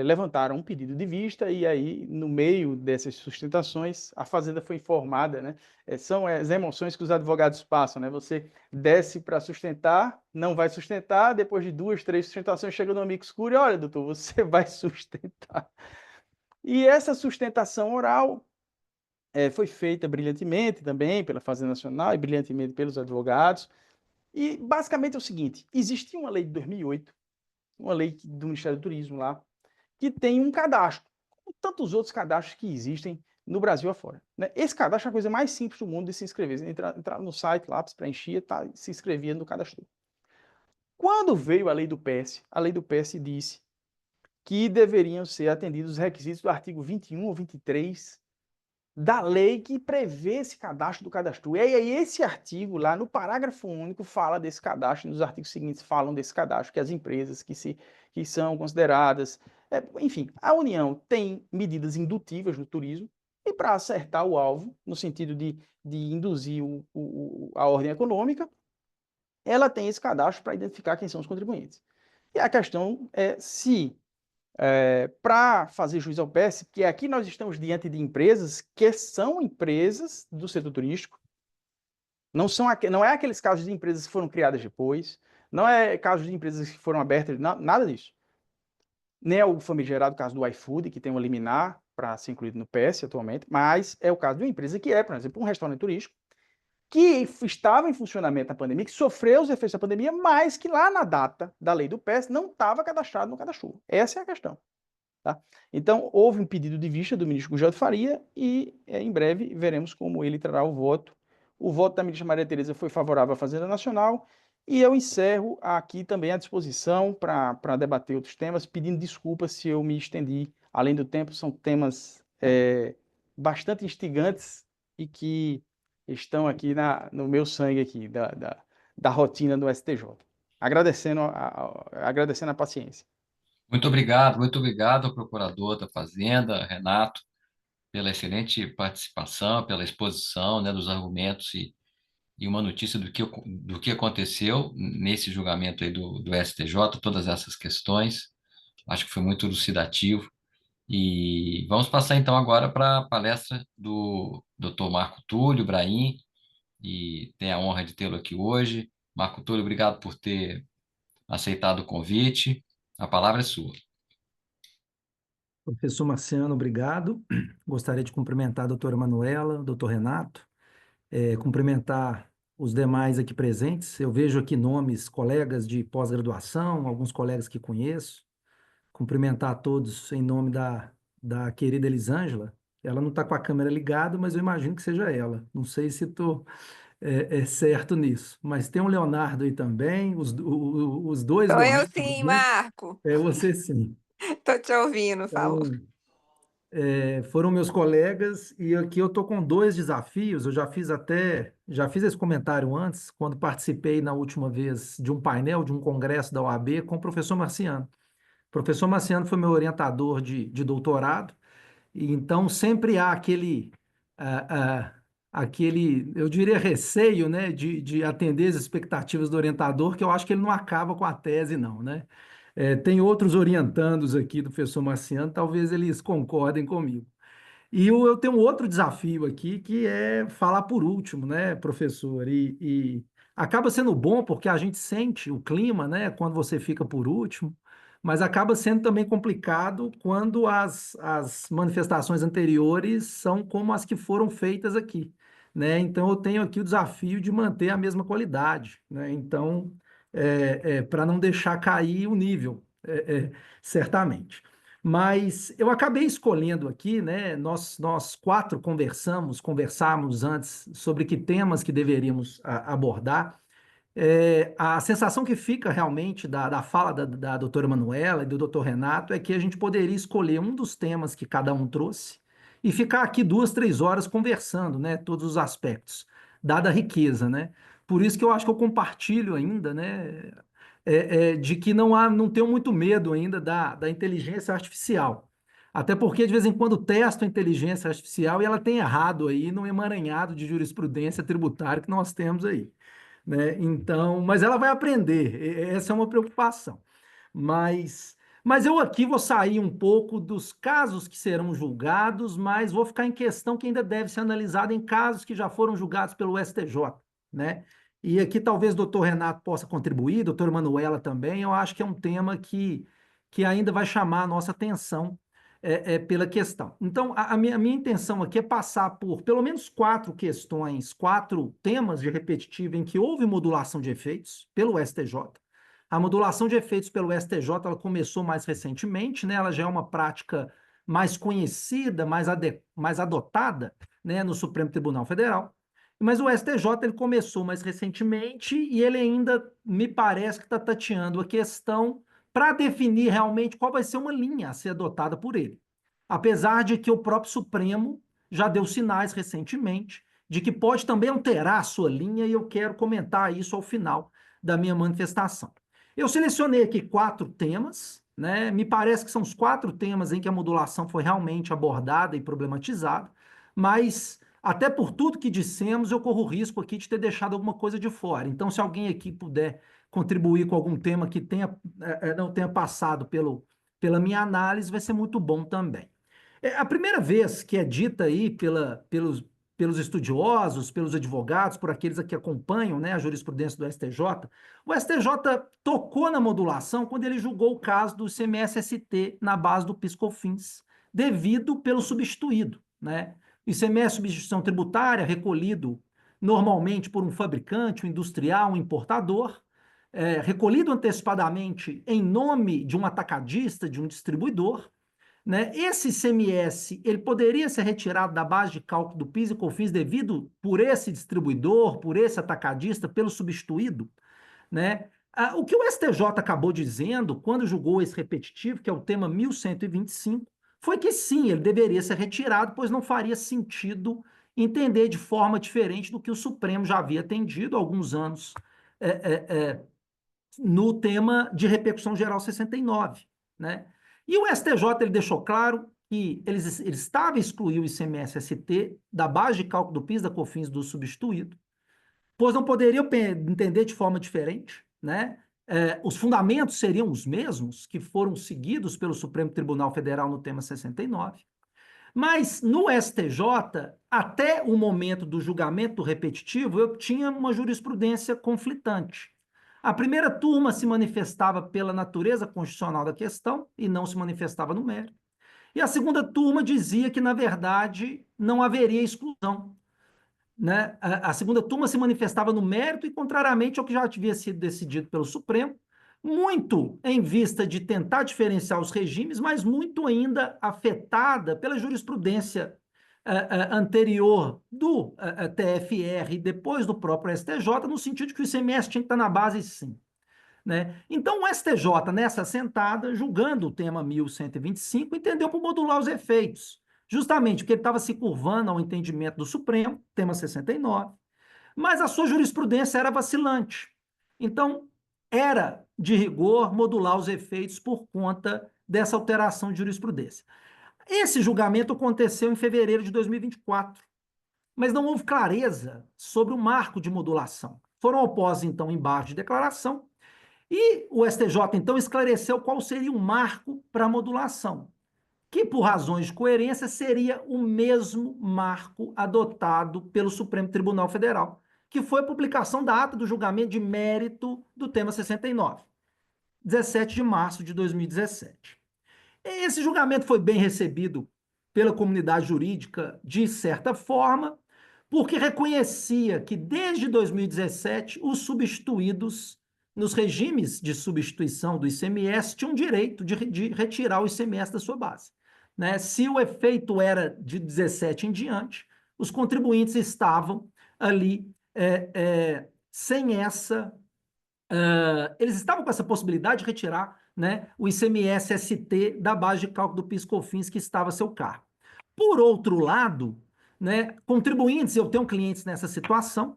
levantaram um pedido de vista e aí, no meio dessas sustentações, a Fazenda foi informada, né? São as emoções que os advogados passam, né? Você desce para sustentar, não vai sustentar, depois de 2, 3 sustentações, chega no amigo escuro e olha, doutor, você vai sustentar. E essa sustentação oral foi feita brilhantemente também pela Fazenda Nacional e brilhantemente pelos advogados. E basicamente é o seguinte: existia uma lei de 2008, uma lei do Ministério do Turismo lá, que tem um cadastro, como tantos outros cadastros que existem no Brasil afora, né? Esse cadastro é a coisa mais simples do mundo de se inscrever. Você entrava no site lá, preenchia, tá, se inscrevia no cadastro. Quando veio a lei do PES disse que deveriam ser atendidos os requisitos do artigo 21 ou 23 da lei que prevê esse cadastro do cadastro. E aí esse artigo lá no parágrafo único fala desse cadastro, e nos artigos seguintes falam desse cadastro, que as empresas que são consideradas... enfim, a União tem medidas indutivas no turismo e para acertar o alvo, no sentido de induzir a ordem econômica, ela tem esse cadastro para identificar quem são os contribuintes. E a questão é se para fazer juiz ao PES, porque aqui nós estamos diante de empresas que são empresas do setor turístico, não é aqueles casos de empresas que foram criadas depois, não é casos de empresas que foram abertas, nada disso. Nem é o famigerado caso do iFood, que tem um liminar para ser incluído no PES atualmente, mas é o caso de uma empresa que por exemplo, um restaurante turístico, que estava em funcionamento na pandemia, que sofreu os efeitos da pandemia, mas que lá na data da lei do PES não estava cadastrado no cadastro. Essa é a questão. Tá? Então, houve um pedido de vista do ministro Gugel de Faria e em breve veremos como ele trará o voto. O voto da ministra Maria Tereza foi favorável à Fazenda Nacional e eu encerro aqui também à disposição para debater outros temas, pedindo desculpas se eu me estendi além do tempo. São temas bastante instigantes e que estão aqui no meu sangue aqui, da rotina do STJ. Agradecendo a paciência. Muito obrigado ao procurador da Fazenda, Renato, pela excelente participação, pela exposição, né, dos argumentos e uma notícia do que aconteceu nesse julgamento aí do STJ, todas essas questões. Acho que foi muito elucidativo. E vamos passar então agora para a palestra do Dr. Marco Túlio Brahim, e tem a honra de tê-lo aqui hoje. Marco Túlio, obrigado por ter aceitado o convite. A palavra é sua. Professor Marciano, obrigado. Gostaria de cumprimentar a doutora Manuela, doutor Renato, cumprimentar os demais aqui presentes. Eu vejo aqui nomes, colegas de pós-graduação, alguns colegas que conheço. Cumprimentar a todos em nome da querida Elisângela. Ela não está com a câmera ligada, mas eu imagino que seja ela. Não sei se estou certo nisso. Mas tem o Leonardo aí também, os dois Sou eu Leonardo, sim, né? Marco. É você sim. Tô te ouvindo, falou. Então, foram meus colegas e aqui eu estou com dois desafios. Eu já fiz esse comentário antes, quando participei na última vez de um painel, de um congresso da OAB com o professor Marciano. O professor Marciano foi meu orientador de doutorado, e então sempre há aquele, eu diria, receio, né, de atender as expectativas do orientador, que eu acho que ele não acaba com a tese, não, né? Tem outros orientandos aqui do professor Marciano, talvez eles concordem comigo. E eu tenho um outro desafio aqui, que é falar por último, né, professor? E acaba sendo bom porque a gente sente o clima, né, quando você fica por último, mas acaba sendo também complicado quando as manifestações anteriores são como as que foram feitas aqui, né? Então eu tenho aqui o desafio de manter a mesma qualidade, né? Então, para não deixar cair o nível, certamente. Mas eu acabei escolhendo aqui, né? Nós quatro conversamos antes sobre que temas que deveríamos abordar. A sensação que fica realmente da fala da doutora Manuela e do doutor Renato é que a gente poderia escolher um dos temas que cada um trouxe e ficar aqui 2, 3 horas conversando, né, todos os aspectos, dada a riqueza, né? Por isso que eu acho que eu compartilho ainda, né, de que não tenho muito medo ainda da inteligência artificial. Até porque, de vez em quando, testo a inteligência artificial e ela tem errado aí no emaranhado de jurisprudência tributária que nós temos aí, né? Então, mas ela vai aprender, essa é uma preocupação. Mas eu aqui vou sair um pouco dos casos que serão julgados, mas vou ficar em questão que ainda deve ser analisada em casos que já foram julgados pelo STJ, né? E aqui talvez o doutor Renato possa contribuir, doutor Manuela também, eu acho que é um tema que ainda vai chamar a nossa atenção pela questão. Então, a minha intenção aqui é passar por pelo menos 4 questões, 4 temas de repetitivo em que houve modulação de efeitos pelo STJ. A modulação de efeitos pelo STJ ela começou mais recentemente, né? Ela já é uma prática mais conhecida, mais adotada, né, no Supremo Tribunal Federal. Mas o STJ ele começou mais recentemente e ele ainda me parece que está tateando a questão para definir realmente qual vai ser uma linha a ser adotada por ele. Apesar de que o próprio Supremo já deu sinais recentemente de que pode também alterar a sua linha, e eu quero comentar isso ao final da minha manifestação. Eu selecionei aqui 4 temas, né? Me parece que são os 4 temas em que a modulação foi realmente abordada e problematizada, mas até por tudo que dissemos, eu corro o risco aqui de ter deixado alguma coisa de fora. Então, se alguém aqui puder contribuir com algum tema que não tenha passado pela minha análise, vai ser muito bom também. A primeira vez que é dita aí pelos estudiosos, pelos advogados, por aqueles que acompanham, né, a jurisprudência do STJ, o STJ tocou na modulação quando ele julgou o caso do ICMS-ST na base do PIS/COFINS, devido pelo substituído, né? ICMS substituição tributária recolhido normalmente por um fabricante, um industrial, um importador, recolhido antecipadamente em nome de um atacadista, de um distribuidor, né? Esse ICMS ele poderia ser retirado da base de cálculo do PIS e COFINS devido por esse distribuidor, por esse atacadista, pelo substituído, né? O que o STJ acabou dizendo quando julgou esse repetitivo, que é o tema 1125, foi que sim, ele deveria ser retirado, pois não faria sentido entender de forma diferente do que o Supremo já havia atendido há alguns anos no tema de repercussão geral 69, né? E o STJ ele deixou claro que ele estava a excluir o ICMS-ST da base de cálculo do PIS, da COFINS do substituído, pois não poderiam entender de forma diferente, né? Os fundamentos seriam os mesmos que foram seguidos pelo Supremo Tribunal Federal no tema 69, mas no STJ, até o momento do julgamento repetitivo, eu tinha uma jurisprudência conflitante. A primeira turma se manifestava pela natureza constitucional da questão e não se manifestava no mérito. E a segunda turma dizia que, na verdade, não haveria exclusão, né? A segunda turma se manifestava no mérito e contrariamente ao que já havia sido decidido pelo Supremo, muito em vista de tentar diferenciar os regimes, mas muito ainda afetada pela jurisprudência anterior do TFR e depois do próprio STJ, no sentido de que o ICMS tinha que estar na base sim, né? Então o STJ, nessa sentada, julgando o tema 1125, entendeu por modular os efeitos, justamente porque ele estava se curvando ao entendimento do Supremo, tema 69, mas a sua jurisprudência era vacilante. Então, era, de rigor, modular os efeitos por conta dessa alteração de jurisprudência. Esse julgamento aconteceu em fevereiro de 2024, mas não houve clareza sobre o marco de modulação. Foram opostos, então, embargos de declaração, e o STJ, então, esclareceu qual seria o marco para a modulação, que, por razões de coerência, seria o mesmo marco adotado pelo Supremo Tribunal Federal, que foi a publicação da ata do julgamento de mérito do tema 69, 17 de março de 2017. Esse julgamento foi bem recebido pela comunidade jurídica, de certa forma, porque reconhecia que, desde 2017, os substituídos, nos regimes de substituição do ICMS, tinham direito de retirar o ICMS da sua base, né? Se o efeito era de 17 em diante, os contribuintes estavam ali sem essa eles estavam com essa possibilidade de retirar, né, o ICMS-ST da base de cálculo do PIS/COFINS que estava a seu cargo. Por outro lado, né, contribuintes, eu tenho clientes nessa situação,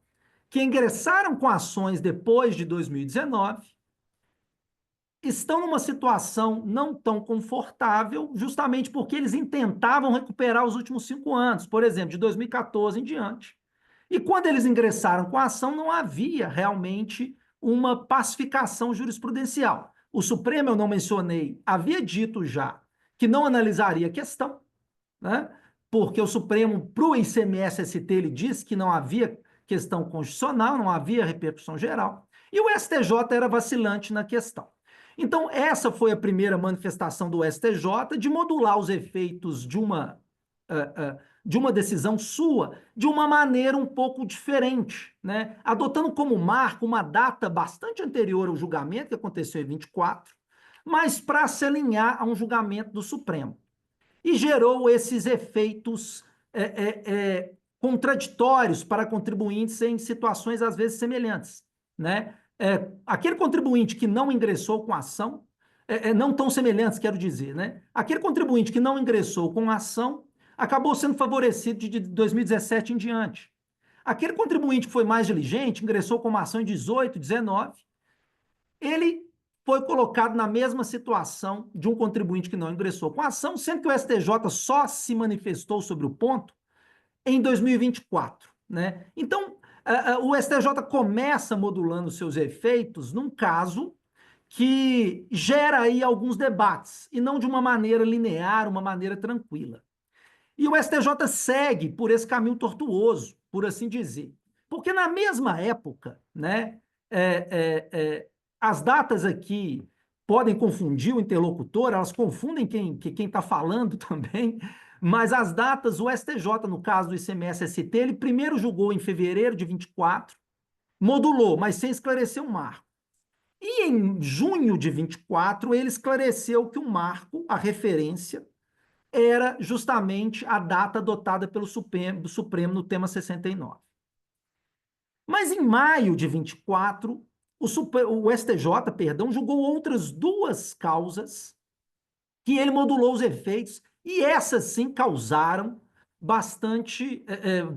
que ingressaram com ações depois de 2019, estão numa situação não tão confortável, justamente porque eles intentavam recuperar os últimos 5 anos, por exemplo, de 2014 em diante. E quando eles ingressaram com a ação, não havia realmente uma pacificação jurisprudencial. O Supremo, eu não mencionei, havia dito já que não analisaria a questão, né? Porque o Supremo, para o ICMS-ST, ele disse que não havia questão constitucional, não havia repercussão geral, e o STJ era vacilante na questão. Então, essa foi a primeira manifestação do STJ de modular os efeitos de uma decisão sua de uma maneira um pouco diferente, né? Adotando como marco uma data bastante anterior ao julgamento, que aconteceu em 24, mas para se alinhar a um julgamento do Supremo. E gerou esses efeitos contraditórios para contribuintes em situações às vezes semelhantes, né? Aquele contribuinte que não ingressou com ação, não tão semelhantes, quero dizer, né? Aquele contribuinte que não ingressou com ação acabou sendo favorecido de 2017 em diante. Aquele contribuinte que foi mais diligente, ingressou com uma ação em 18, 19, ele foi colocado na mesma situação de um contribuinte que não ingressou com a ação, sendo que o STJ só se manifestou sobre o ponto em 2024, né? Então, o STJ começa modulando seus efeitos num caso que gera aí alguns debates, e não de uma maneira linear, uma maneira tranquila. E o STJ segue por esse caminho tortuoso, por assim dizer. Porque na mesma época, né, as datas aqui podem confundir o interlocutor, elas confundem quem está falando também, mas as datas, o STJ, no caso do ICMS-ST, ele primeiro julgou em fevereiro de 24, modulou, mas sem esclarecer o marco. E em junho de 24, ele esclareceu que o marco, a referência, era justamente a data adotada pelo Supremo no tema 69. Mas em maio de 24, o STJ, perdão, julgou outras 2 causas que ele modulou os efeitos, e essas sim causaram bastante,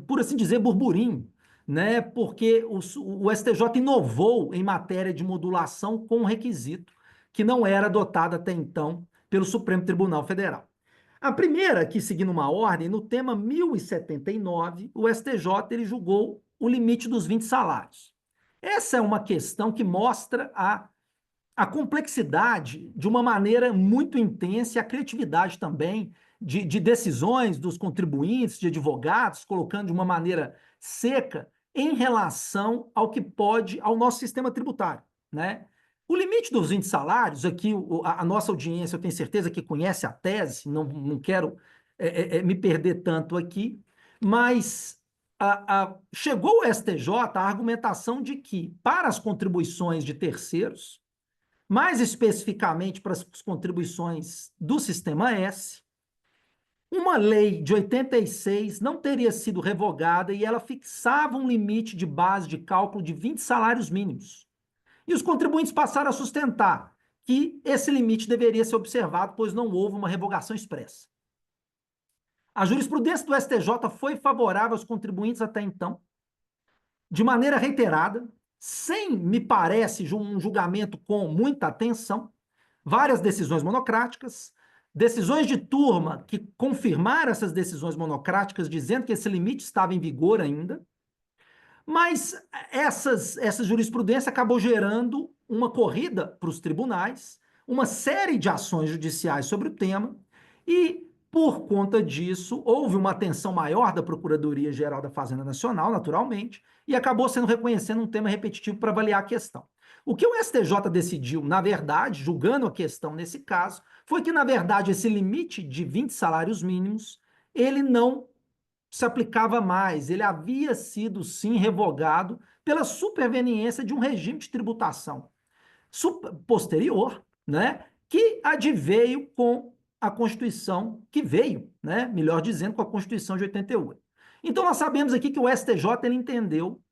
por assim dizer, burburinho, né? Porque o STJ inovou em matéria de modulação com um requisito que não era adotado até então pelo Supremo Tribunal Federal. A primeira, que seguindo uma ordem, no tema 1079, o STJ ele julgou o limite dos 20 salários. Essa é uma questão que mostra a complexidade de uma maneira muito intensa e a criatividade também de decisões dos contribuintes, de advogados, colocando de uma maneira seca em relação ao que pode, ao nosso sistema tributário, né? O limite dos 20 salários, aqui a nossa audiência, eu tenho certeza que conhece a tese, não quero me perder tanto aqui, mas chegou o STJ a argumentação de que, para as contribuições de terceiros, mais especificamente para as contribuições do Sistema S, uma lei de 86 não teria sido revogada e ela fixava um limite de base de cálculo de 20 salários mínimos. E os contribuintes passaram a sustentar que esse limite deveria ser observado, pois não houve uma revogação expressa. A jurisprudência do STJ foi favorável aos contribuintes até então, de maneira reiterada, sem, me parece, um julgamento com muita atenção, várias decisões monocráticas, decisões de turma que confirmaram essas decisões monocráticas, dizendo que esse limite estava em vigor ainda, mas essa jurisprudência acabou gerando uma corrida para os tribunais, uma série de ações judiciais sobre o tema, e, por conta disso, houve uma atenção maior da Procuradoria-Geral da Fazenda Nacional, naturalmente, e acabou sendo reconhecendo um tema repetitivo para avaliar a questão. O que o STJ decidiu, na verdade, julgando a questão nesse caso, foi que, na verdade, esse limite de 20 salários mínimos, ele não se aplicava mais, ele havia sido, sim, revogado pela superveniência de um regime de tributação posterior, né, que adveio com a Constituição, que veio, né, melhor dizendo, com a Constituição de 88. Então, nós sabemos aqui que o STJ ele entendeu,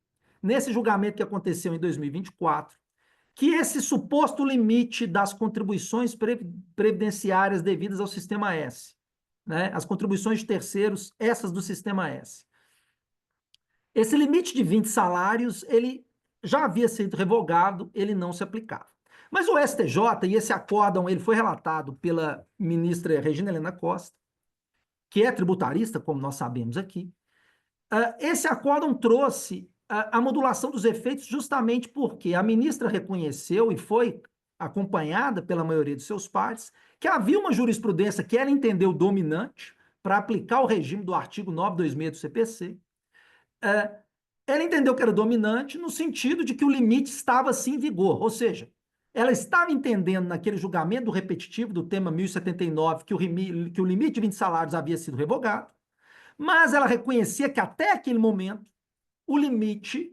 nesse julgamento que aconteceu em 2024, que esse suposto limite das contribuições previdenciárias devidas ao Sistema S, né, as contribuições de terceiros, essas do Sistema S. Esse limite de 20 salários, ele já havia sido revogado, ele não se aplicava. Mas o STJ, e esse acórdão, ele foi relatado pela ministra Regina Helena Costa, que é tributarista, como nós sabemos aqui. Esse acórdão trouxe a modulação dos efeitos justamente porque a ministra reconheceu e foi acompanhada pela maioria de seus pares que havia uma jurisprudência que ela entendeu dominante para aplicar o regime do artigo 926 do CPC. Ela entendeu que era dominante no sentido de que o limite estava sim em vigor, ou seja, ela estava entendendo naquele julgamento do repetitivo do tema 1079 que o limite de 20 salários havia sido revogado, mas ela reconhecia que até aquele momento o limite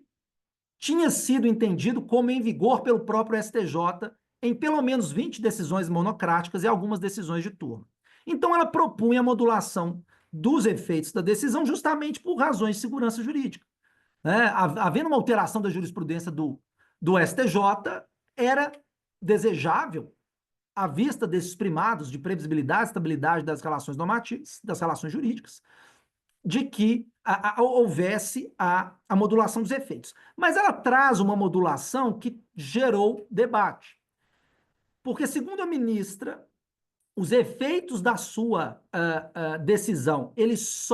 tinha sido entendido como em vigor pelo próprio STJ em pelo menos 20 decisões monocráticas e algumas decisões de turno. Então ela propunha a modulação dos efeitos da decisão justamente por razões de segurança jurídica. Havendo uma alteração da jurisprudência do STJ, era desejável, à vista desses primados de previsibilidade e estabilidade das relações normativas, das relações jurídicas, de que houvesse a modulação dos efeitos. Mas ela traz uma modulação que gerou debate. Porque, segundo a ministra, os efeitos da sua decisão, eles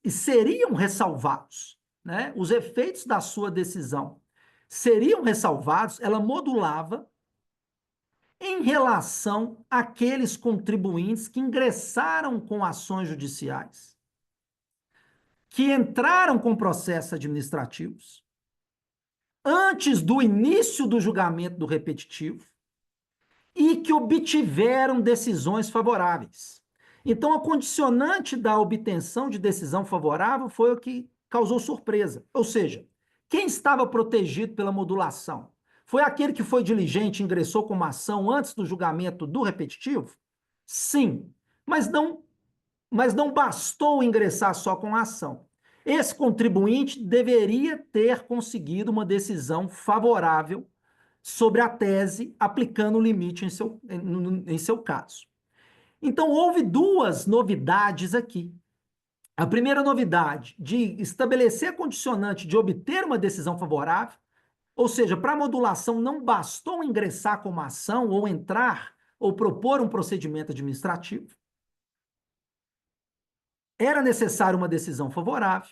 seriam ressalvados, né? Os efeitos da sua decisão seriam ressalvados, ela modulava em relação àqueles contribuintes que ingressaram com ações judiciais, que entraram com processos administrativos, antes do início do julgamento do repetitivo, e que obtiveram decisões favoráveis. Então, a condicionante da obtenção de decisão favorável foi o que causou surpresa. Ou seja, quem estava protegido pela modulação? Foi aquele que foi diligente e ingressou com uma ação antes do julgamento do repetitivo? Sim, mas não bastou ingressar só com a ação. Esse contribuinte deveria ter conseguido uma decisão favorável sobre a tese, aplicando o limite em seu caso. Então, houve duas novidades aqui. A primeira novidade, de estabelecer a condicionante de obter uma decisão favorável, ou seja, para a modulação não bastou ingressar com uma ação ou entrar ou propor um procedimento administrativo. Era necessária uma decisão favorável.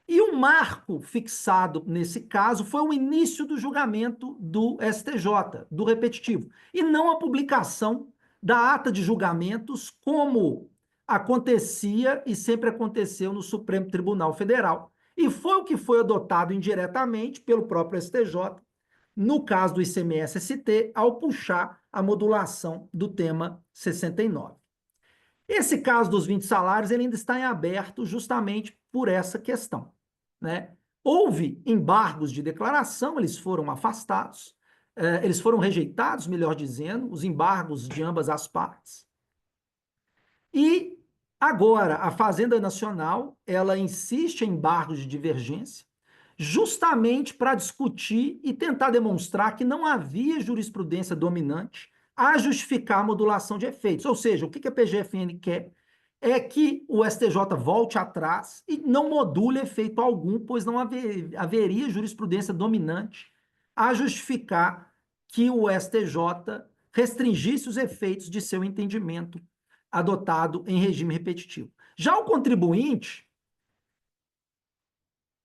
E o marco fixado nesse caso foi o início do julgamento do STJ, do repetitivo, e não a publicação da ata de julgamentos, como acontecia e sempre aconteceu no Supremo Tribunal Federal. E foi o que foi adotado indiretamente pelo próprio STJ, no caso do ICMS-ST, ao puxar a modulação do tema 69. Esse caso dos 20 salários ele ainda está em aberto justamente por essa questão, né? Houve embargos de declaração, eles foram afastados, eles foram rejeitados, melhor dizendo, os embargos de ambas as partes. E agora a Fazenda Nacional, ela insiste em embargos de divergência, justamente para discutir e tentar demonstrar que não havia jurisprudência dominante a justificar a modulação de efeitos. Ou seja, o que a PGFN quer é que o STJ volte atrás e não module efeito algum, pois não haveria jurisprudência dominante a justificar que o STJ restringisse os efeitos de seu entendimento adotado em regime repetitivo. Já o contribuinte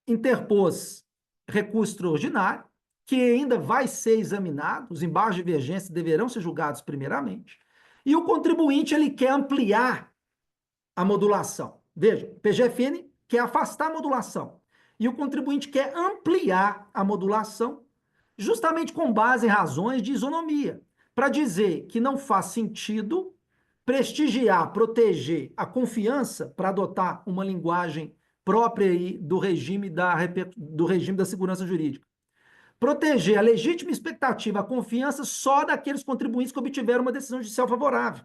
interpôs recurso extraordinário, que ainda vai ser examinado, os embargos de divergência deverão ser julgados primeiramente, e o contribuinte ele quer ampliar a modulação. Veja, o PGFN quer afastar a modulação, e o contribuinte quer ampliar a modulação, justamente com base em razões de isonomia, para dizer que não faz sentido prestigiar, proteger a confiança, para adotar uma linguagem própria aí do regime da segurança jurídica. Proteger a legítima expectativa, a confiança só daqueles contribuintes que obtiveram uma decisão judicial favorável.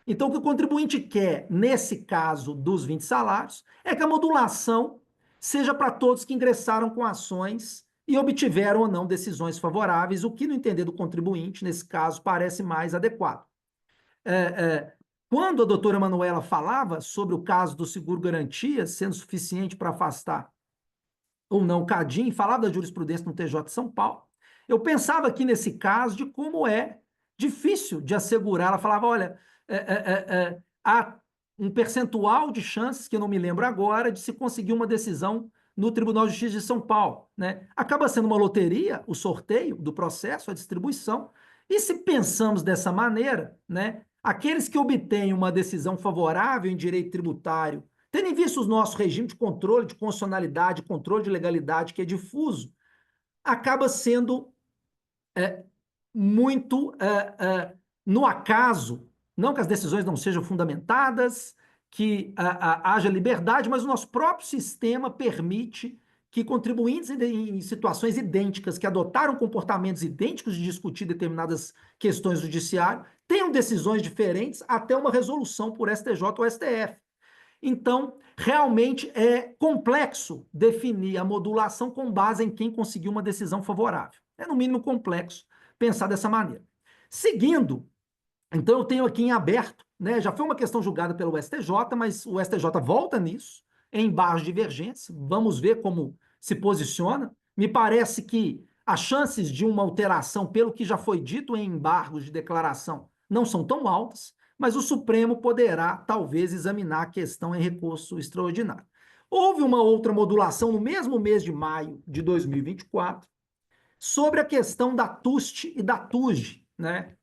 Então, o que o contribuinte quer, nesse caso dos 20 salários, é que a modulação seja para todos que ingressaram com ações e obtiveram ou não decisões favoráveis, o que, no entender do contribuinte, nesse caso, parece mais adequado. Quando a doutora Manuela falava sobre o caso do seguro-garantia sendo suficiente para afastar ou não o CADIM, falava da jurisprudência no TJ de São Paulo, eu pensava aqui nesse caso de como é difícil de assegurar. Ela falava, olha, há um percentual de chances, que eu não me lembro agora, de se conseguir uma decisão no Tribunal de Justiça de São Paulo, né? Acaba sendo uma loteria, o sorteio do processo, a distribuição, e se pensamos dessa maneira, né, aqueles que obtêm uma decisão favorável em direito tributário, tendo em vista o nosso regime de controle de constitucionalidade, controle de legalidade, que é difuso, acaba sendo muito no acaso, não que as decisões não sejam fundamentadas, que haja liberdade, mas o nosso próprio sistema permite que contribuintes em situações idênticas, que adotaram comportamentos idênticos de discutir determinadas questões do judiciário, tenham decisões diferentes até uma resolução por STJ ou STF. Então, realmente é complexo definir a modulação com base em quem conseguiu uma decisão favorável. É, no mínimo, complexo pensar dessa maneira. Seguindo, então eu tenho aqui em aberto, né, já foi uma questão julgada pelo STJ, mas o STJ volta nisso, em embargos de divergência, vamos ver como se posiciona. Me parece que as chances de uma alteração, pelo que já foi dito em embargos de declaração, não são tão altas, mas o Supremo poderá, talvez, examinar a questão em recurso extraordinário. Houve uma outra modulação no mesmo mês de maio de 2024, sobre a questão da TUST e da TUJ, né?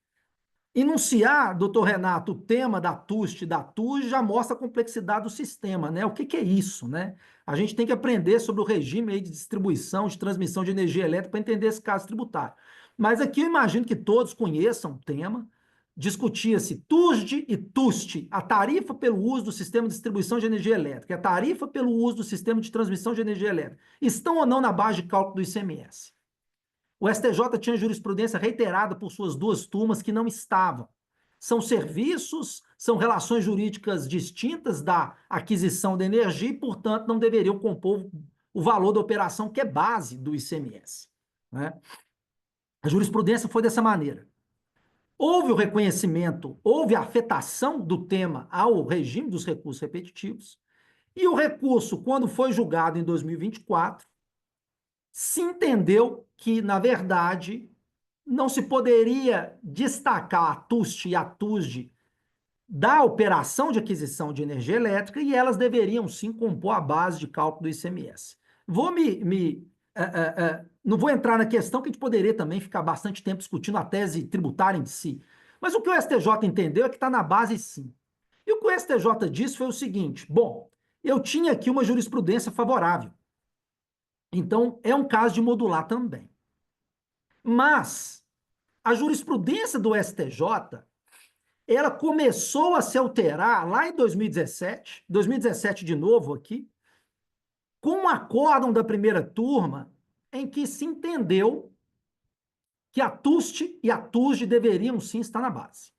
Enunciar, doutor Renato, o tema da TUST e da TUJ já mostra a complexidade do sistema, né? O que é isso, né? A gente tem que aprender sobre o regime aí de distribuição, de transmissão de energia elétrica para entender esse caso tributário. Mas aqui eu imagino que todos conheçam o tema. Discutia-se TUSD e TUST, a tarifa pelo uso do sistema de distribuição de energia elétrica, a tarifa pelo uso do sistema de transmissão de energia elétrica, estão ou não na base de cálculo do ICMS? O STJ tinha jurisprudência reiterada por suas duas turmas que não estavam. São serviços, são relações jurídicas distintas da aquisição de energia e, portanto, não deveriam compor o valor da operação, que é base do ICMS, né? A jurisprudência foi dessa maneira. Houve o reconhecimento, houve a afetação do tema ao regime dos recursos repetitivos, e o recurso, quando foi julgado em 2024, se entendeu que, na verdade, não se poderia destacar a TUST e a TUSD da operação de aquisição de energia elétrica e elas deveriam, sim, compor a base de cálculo do ICMS. Não vou entrar na questão, que a gente poderia também ficar bastante tempo discutindo a tese tributária em si, mas o que o STJ entendeu é que está na base, sim. E o que o STJ disse foi o seguinte: bom, eu tinha aqui uma jurisprudência favorável, então é um caso de modular também. Mas a jurisprudência do STJ, ela começou a se alterar lá em 2017 de novo aqui, com um acórdão da primeira turma em que se entendeu que a TUST e a TUSD deveriam sim estar na base.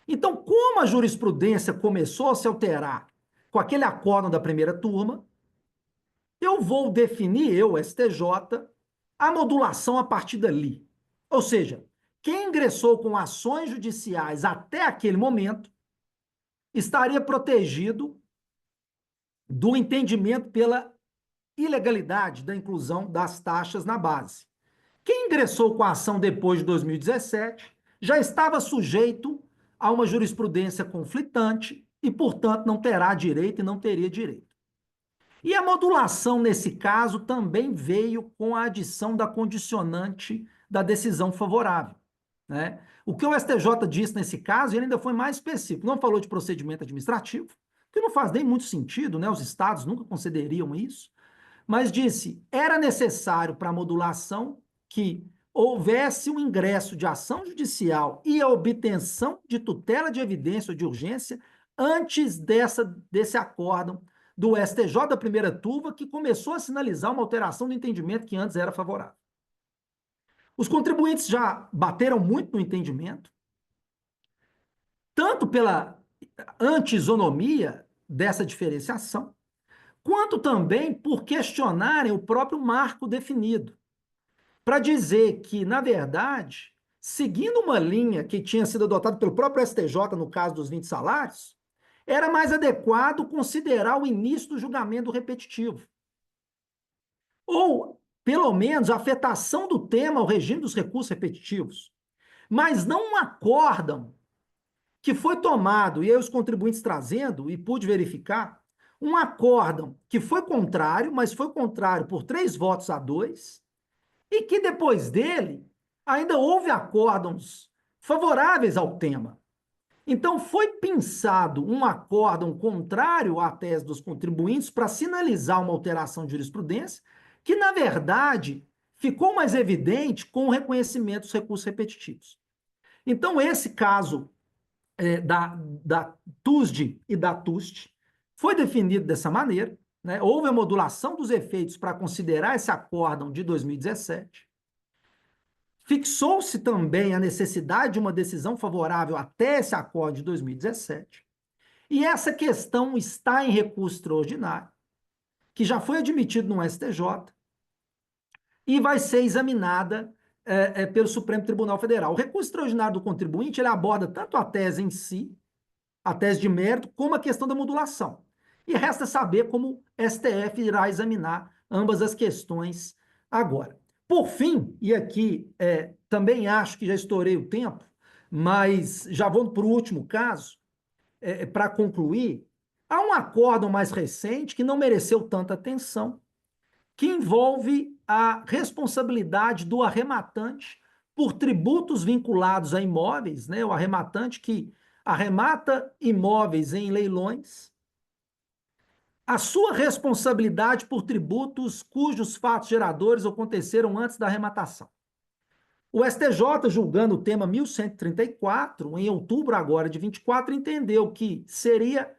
Então, como a jurisprudência começou a se alterar com aquele acórdão da primeira turma, eu vou definir, eu, STJ, a modulação a partir dali. Ou seja, quem ingressou com ações judiciais até aquele momento estaria protegido do entendimento pela ilegalidade da inclusão das taxas na base. Quem ingressou com a ação depois de 2017 já estava sujeito a uma jurisprudência conflitante e, portanto, não terá direito e não teria direito. E a modulação, nesse caso, também veio com a adição da condicionante da decisão favorável, né? O que o STJ disse nesse caso, ele ainda foi mais específico. Não falou de procedimento administrativo, que não faz nem muito sentido, né? Os estados nunca concederiam isso, mas disse, era necessário para a modulação que houvesse um ingresso de ação judicial e a obtenção de tutela de evidência ou de urgência antes desse acórdão do STJ da primeira turma, que começou a sinalizar uma alteração do entendimento que antes era favorável. Os contribuintes já bateram muito no entendimento, tanto pela anti-isonomia dessa diferenciação, quanto também por questionarem o próprio marco definido, para dizer que, na verdade, seguindo uma linha que tinha sido adotada pelo próprio STJ no caso dos 20 salários, era mais adequado considerar o início do julgamento repetitivo. Ou, pelo menos, a afetação do tema ao regime dos recursos repetitivos. Mas não um acórdão que foi tomado, e aí os contribuintes trazendo, e pude verificar, um acórdão que foi contrário, mas foi contrário por 3 votos a 2, e que depois dele ainda houve acórdãos favoráveis ao tema. Então, foi pensado um acórdão contrário à tese dos contribuintes para sinalizar uma alteração de jurisprudência, que, na verdade, ficou mais evidente com o reconhecimento dos recursos repetitivos. Então, esse caso da TUSD e da TUST foi definido dessa maneira, né? Houve a modulação dos efeitos para considerar esse acórdão de 2017. Fixou-se também a necessidade de uma decisão favorável até esse acórdão de 2017. E essa questão está em recurso extraordinário, que já foi admitido no STJ e vai ser examinada pelo Supremo Tribunal Federal. O recurso extraordinário do contribuinte, ele aborda tanto a tese em si, a tese de mérito, como a questão da modulação. E resta saber como o STF irá examinar ambas as questões agora. Por fim, e aqui também acho que já estourei o tempo, mas já vou para o último caso, para concluir, há um acórdão mais recente que não mereceu tanta atenção, que envolve a responsabilidade do arrematante por tributos vinculados a imóveis, né? O arrematante que arremata imóveis em leilões, a sua responsabilidade por tributos cujos fatos geradores aconteceram antes da arrematação. O STJ, julgando o tema 1134, em outubro agora de 24, entendeu que seria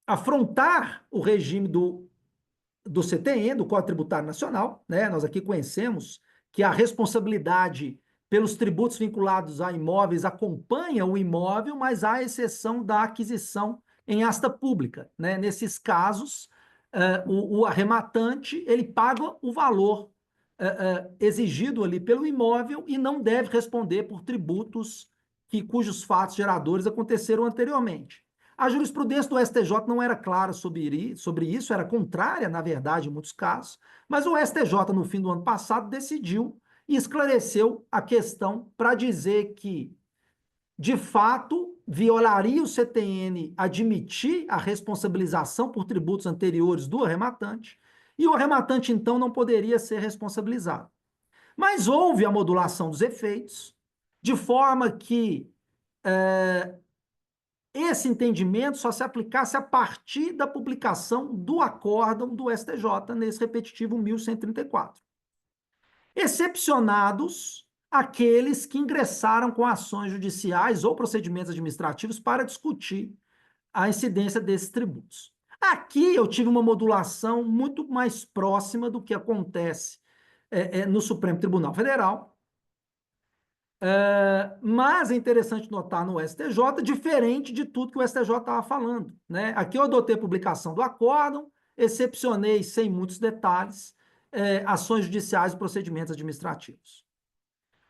afrontar o regime do CTN, do Código Tributário Nacional, né? Nós aqui conhecemos que a responsabilidade pelos tributos vinculados a imóveis acompanha o imóvel, mas há exceção da aquisição em asta pública, né? Nesses casos, o arrematante ele paga o valor exigido ali pelo imóvel e não deve responder por tributos cujos fatos geradores aconteceram anteriormente. A jurisprudência do STJ não era clara sobre isso, era contrária, na verdade, em muitos casos, mas o STJ, no fim do ano passado, decidiu e esclareceu a questão para dizer que, de fato, violaria o CTN admitir a responsabilização por tributos anteriores do arrematante, e o arrematante, então, não poderia ser responsabilizado. Mas houve a modulação dos efeitos, de forma que esse entendimento só se aplicasse a partir da publicação do acórdão do STJ, nesse repetitivo 1134. Excepcionados aqueles que ingressaram com ações judiciais ou procedimentos administrativos para discutir a incidência desses tributos. Aqui eu tive uma modulação muito mais próxima do que acontece no Supremo Tribunal Federal, mas é interessante notar no STJ, diferente de tudo que o STJ estava falando, né? Aqui eu adotei a publicação do acórdão, excepcionei, sem muitos detalhes, ações judiciais e procedimentos administrativos.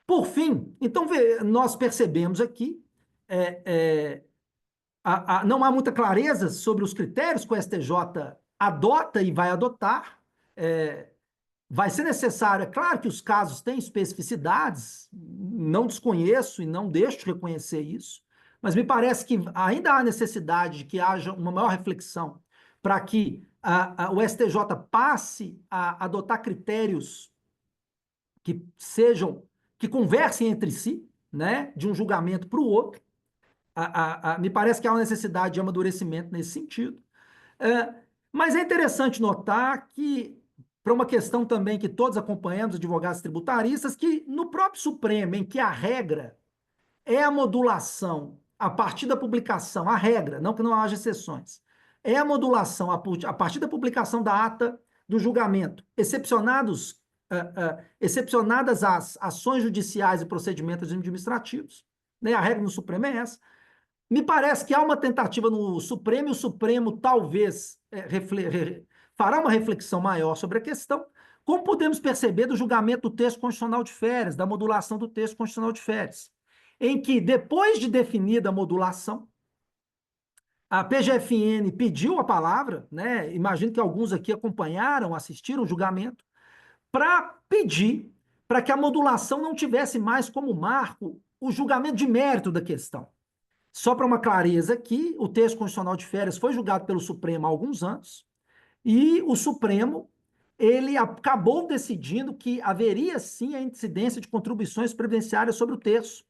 Por fim, então, nós percebemos aqui, não há muita clareza sobre os critérios que o STJ adota e vai adotar. Vai ser necessário, é claro que os casos têm especificidades, não desconheço e não deixo de reconhecer isso, mas me parece que ainda há necessidade de que haja uma maior reflexão para que o STJ passe a adotar critérios que conversem entre si, né, de um julgamento para o outro. Me parece que há uma necessidade de amadurecimento nesse sentido. Mas é interessante notar que, para uma questão também que todos acompanhamos, advogados tributaristas, que no próprio Supremo, em que a regra é a modulação a partir da publicação, a regra, não que não haja exceções, é a modulação a partir da publicação da ata do julgamento, excepcionadas as ações judiciais e procedimentos administrativos, né? A regra no Supremo é essa. Me parece que há uma tentativa no Supremo, e o Supremo talvez fará uma reflexão maior sobre a questão, como podemos perceber do julgamento do texto constitucional de férias, da modulação do texto constitucional de férias, em que, depois de definida a modulação, a PGFN pediu a palavra, né? Imagino que alguns aqui acompanharam, assistiram o julgamento, para pedir para que a modulação não tivesse mais como marco o julgamento de mérito da questão. Só para uma clareza aqui, o texto constitucional de férias foi julgado pelo Supremo há alguns anos, e o Supremo ele acabou decidindo que haveria sim a incidência de contribuições previdenciárias sobre o terço,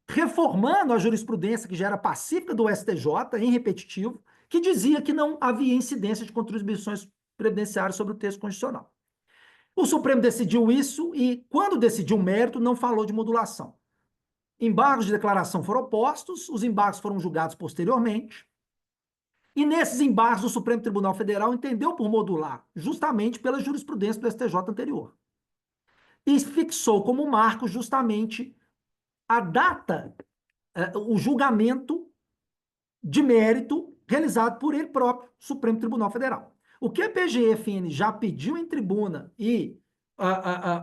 reformando a jurisprudência que já era pacífica do STJ, em repetitivo, que dizia que não havia incidência de contribuições previdenciárias sobre o texto constitucional. O Supremo decidiu isso e, quando decidiu o mérito, não falou de modulação. Embargos de declaração foram postos, os embargos foram julgados posteriormente, e nesses embargos o Supremo Tribunal Federal entendeu por modular, justamente pela jurisprudência do STJ anterior. E fixou como marco justamente a data, o julgamento de mérito realizado por ele próprio, Supremo Tribunal Federal. O que a PGFN já pediu em tribuna e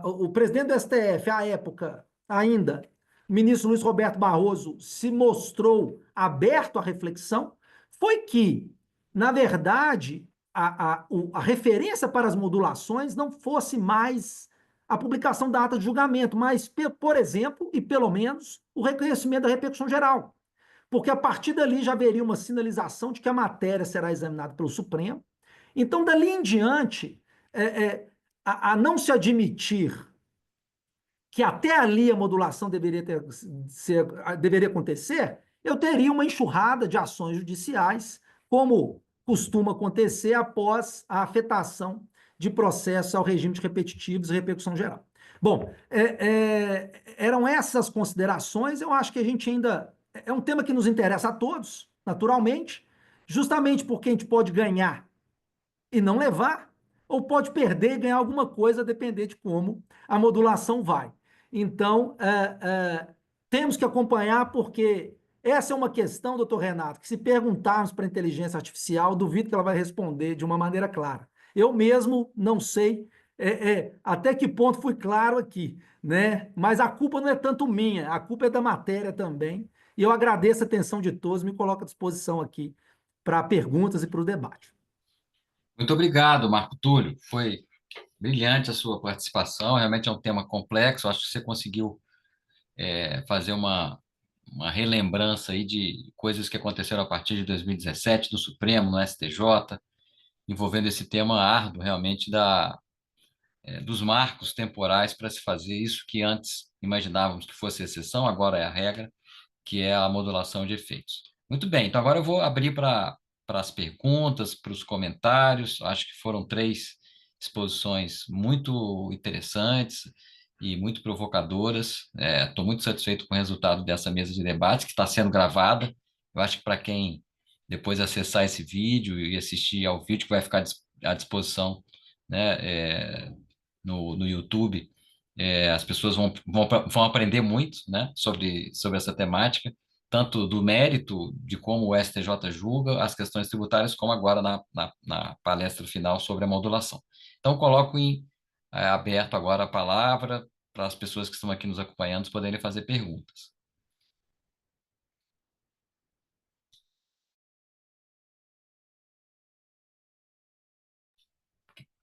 o presidente do STF, à época ainda, o ministro Luiz Roberto Barroso, se mostrou aberto à reflexão, foi que, na verdade, a referência para as modulações não fosse mais a publicação da ata de julgamento, mas, por exemplo, e pelo menos, o reconhecimento da repercussão geral. Porque a partir dali já haveria uma sinalização de que a matéria será examinada pelo Supremo. Então, dali em diante, a não se admitir que até ali a modulação deveria acontecer, eu teria uma enxurrada de ações judiciais, como costuma acontecer após a afetação de processos ao regime de repetitivos e repercussão geral. Bom, eram essas considerações. Eu acho que a gente ainda... É um tema que nos interessa a todos, naturalmente, justamente porque a gente pode ganhar e não levar, ou pode perder e ganhar alguma coisa, a depender de como a modulação vai. Então, temos que acompanhar, porque essa é uma questão, doutor Renato, que se perguntarmos para a inteligência artificial, duvido que ela vai responder de uma maneira clara. Eu mesmo não sei até que ponto fui claro aqui, né? Mas a culpa não é tanto minha, a culpa é da matéria também. E eu agradeço a atenção de todos, me coloco à disposição aqui para perguntas e para o debate. Muito obrigado, Marco Túlio. Foi brilhante a sua participação. Realmente é um tema complexo. Acho que você conseguiu fazer uma relembrança aí de coisas que aconteceram a partir de 2017 no Supremo, no STJ, envolvendo esse tema árduo realmente dos marcos temporais para se fazer isso que antes imaginávamos que fosse exceção, agora é a regra, que é a modulação de efeitos. Muito bem, então agora eu vou abrir para as perguntas, para os comentários. Acho que foram 3 exposições muito interessantes e muito provocadoras. Estou muito satisfeito com o resultado dessa mesa de debate, que está sendo gravada. Eu acho que para quem depois acessar esse vídeo e assistir ao vídeo, que vai ficar à disposição, né, no YouTube, as pessoas vão aprender muito, né, sobre essa temática, tanto do mérito de como o STJ julga as questões tributárias, como agora na palestra final sobre a modulação. Então, coloco aberto agora a palavra para as pessoas que estão aqui nos acompanhando poderem fazer perguntas.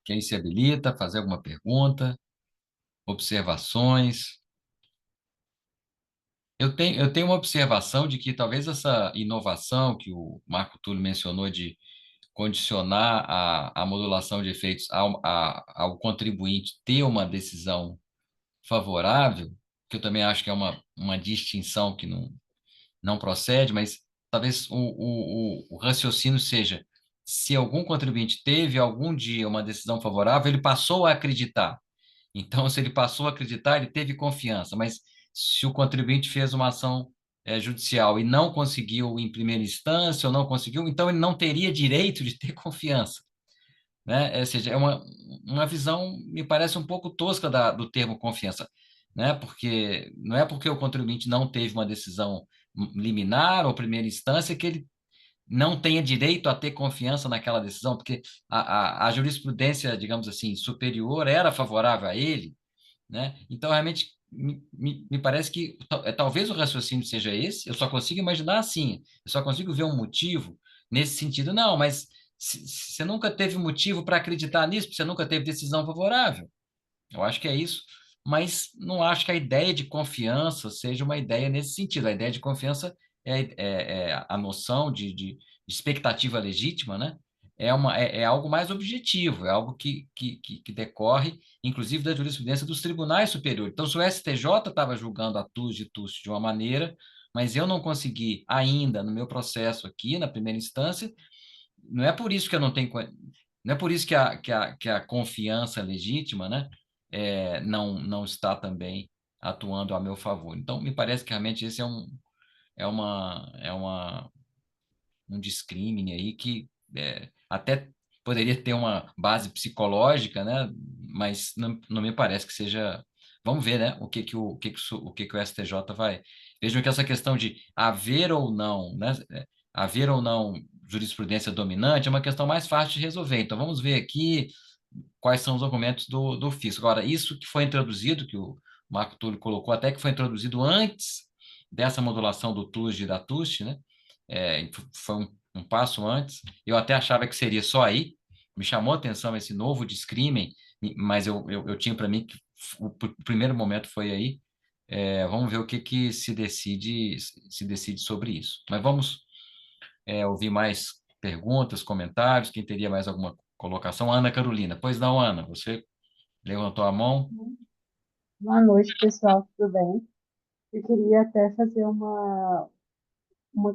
Quem se habilita a fazer alguma pergunta, observações? Eu tenho uma observação de que talvez essa inovação que o Marco Túlio mencionou de condicionar a modulação de efeitos ao contribuinte ter uma decisão favorável, que eu também acho que é uma distinção que não procede, mas talvez o raciocínio seja: se algum contribuinte teve algum dia uma decisão favorável, ele passou a acreditar. Então, se ele passou a acreditar, ele teve confiança, mas se o contribuinte fez uma ação judicial e não conseguiu em primeira instância ou não conseguiu, então ele não teria direito de ter confiança, né? Ou seja, é uma visão, me parece um pouco tosca do termo confiança, né? Porque não é porque o contribuinte não teve uma decisão liminar ou primeira instância que ele não tenha direito a ter confiança naquela decisão, porque a jurisprudência, digamos assim, superior era favorável a ele, né? Então, realmente, me parece que talvez o raciocínio seja esse, eu só consigo imaginar assim, eu só consigo ver um motivo nesse sentido. Não, mas você nunca teve motivo para acreditar nisso, porque você nunca teve decisão favorável. Eu acho que é isso, mas não acho que a ideia de confiança seja uma ideia nesse sentido. A ideia de confiança é a noção de expectativa legítima, né? É algo mais objetivo, é algo que decorre, inclusive, da jurisprudência dos tribunais superiores. Então, se o STJ estava julgando a TUS de TUS de uma maneira, mas eu não consegui ainda, no meu processo aqui, na primeira instância, não é por isso que eu não tenho. Não é por isso que a confiança legítima, né, não está também atuando a meu favor. Então, me parece que realmente esse um discrímine aí que até poderia ter uma base psicológica, né, mas não me parece que seja. Vamos ver, né, o que que o STJ vai. Vejam que essa questão de haver ou não, né, haver ou não jurisprudência dominante é uma questão mais fácil de resolver. Então, vamos ver aqui quais são os argumentos do fisco. Agora, isso que foi introduzido, que o Marco Túlio colocou, até que foi introduzido antes dessa modulação do TUSD e da TUST, né? Foi um passo antes. Eu até achava que seria só aí. Me chamou a atenção esse novo discrimen, mas eu tinha para mim que o primeiro momento foi aí. Vamos ver o que se decide sobre isso. Mas vamos ouvir mais perguntas, comentários. Quem teria mais alguma colocação? Ana Carolina. Pois não, Ana, você levantou a mão. Boa noite, pessoal, tudo bem? Eu queria até fazer uma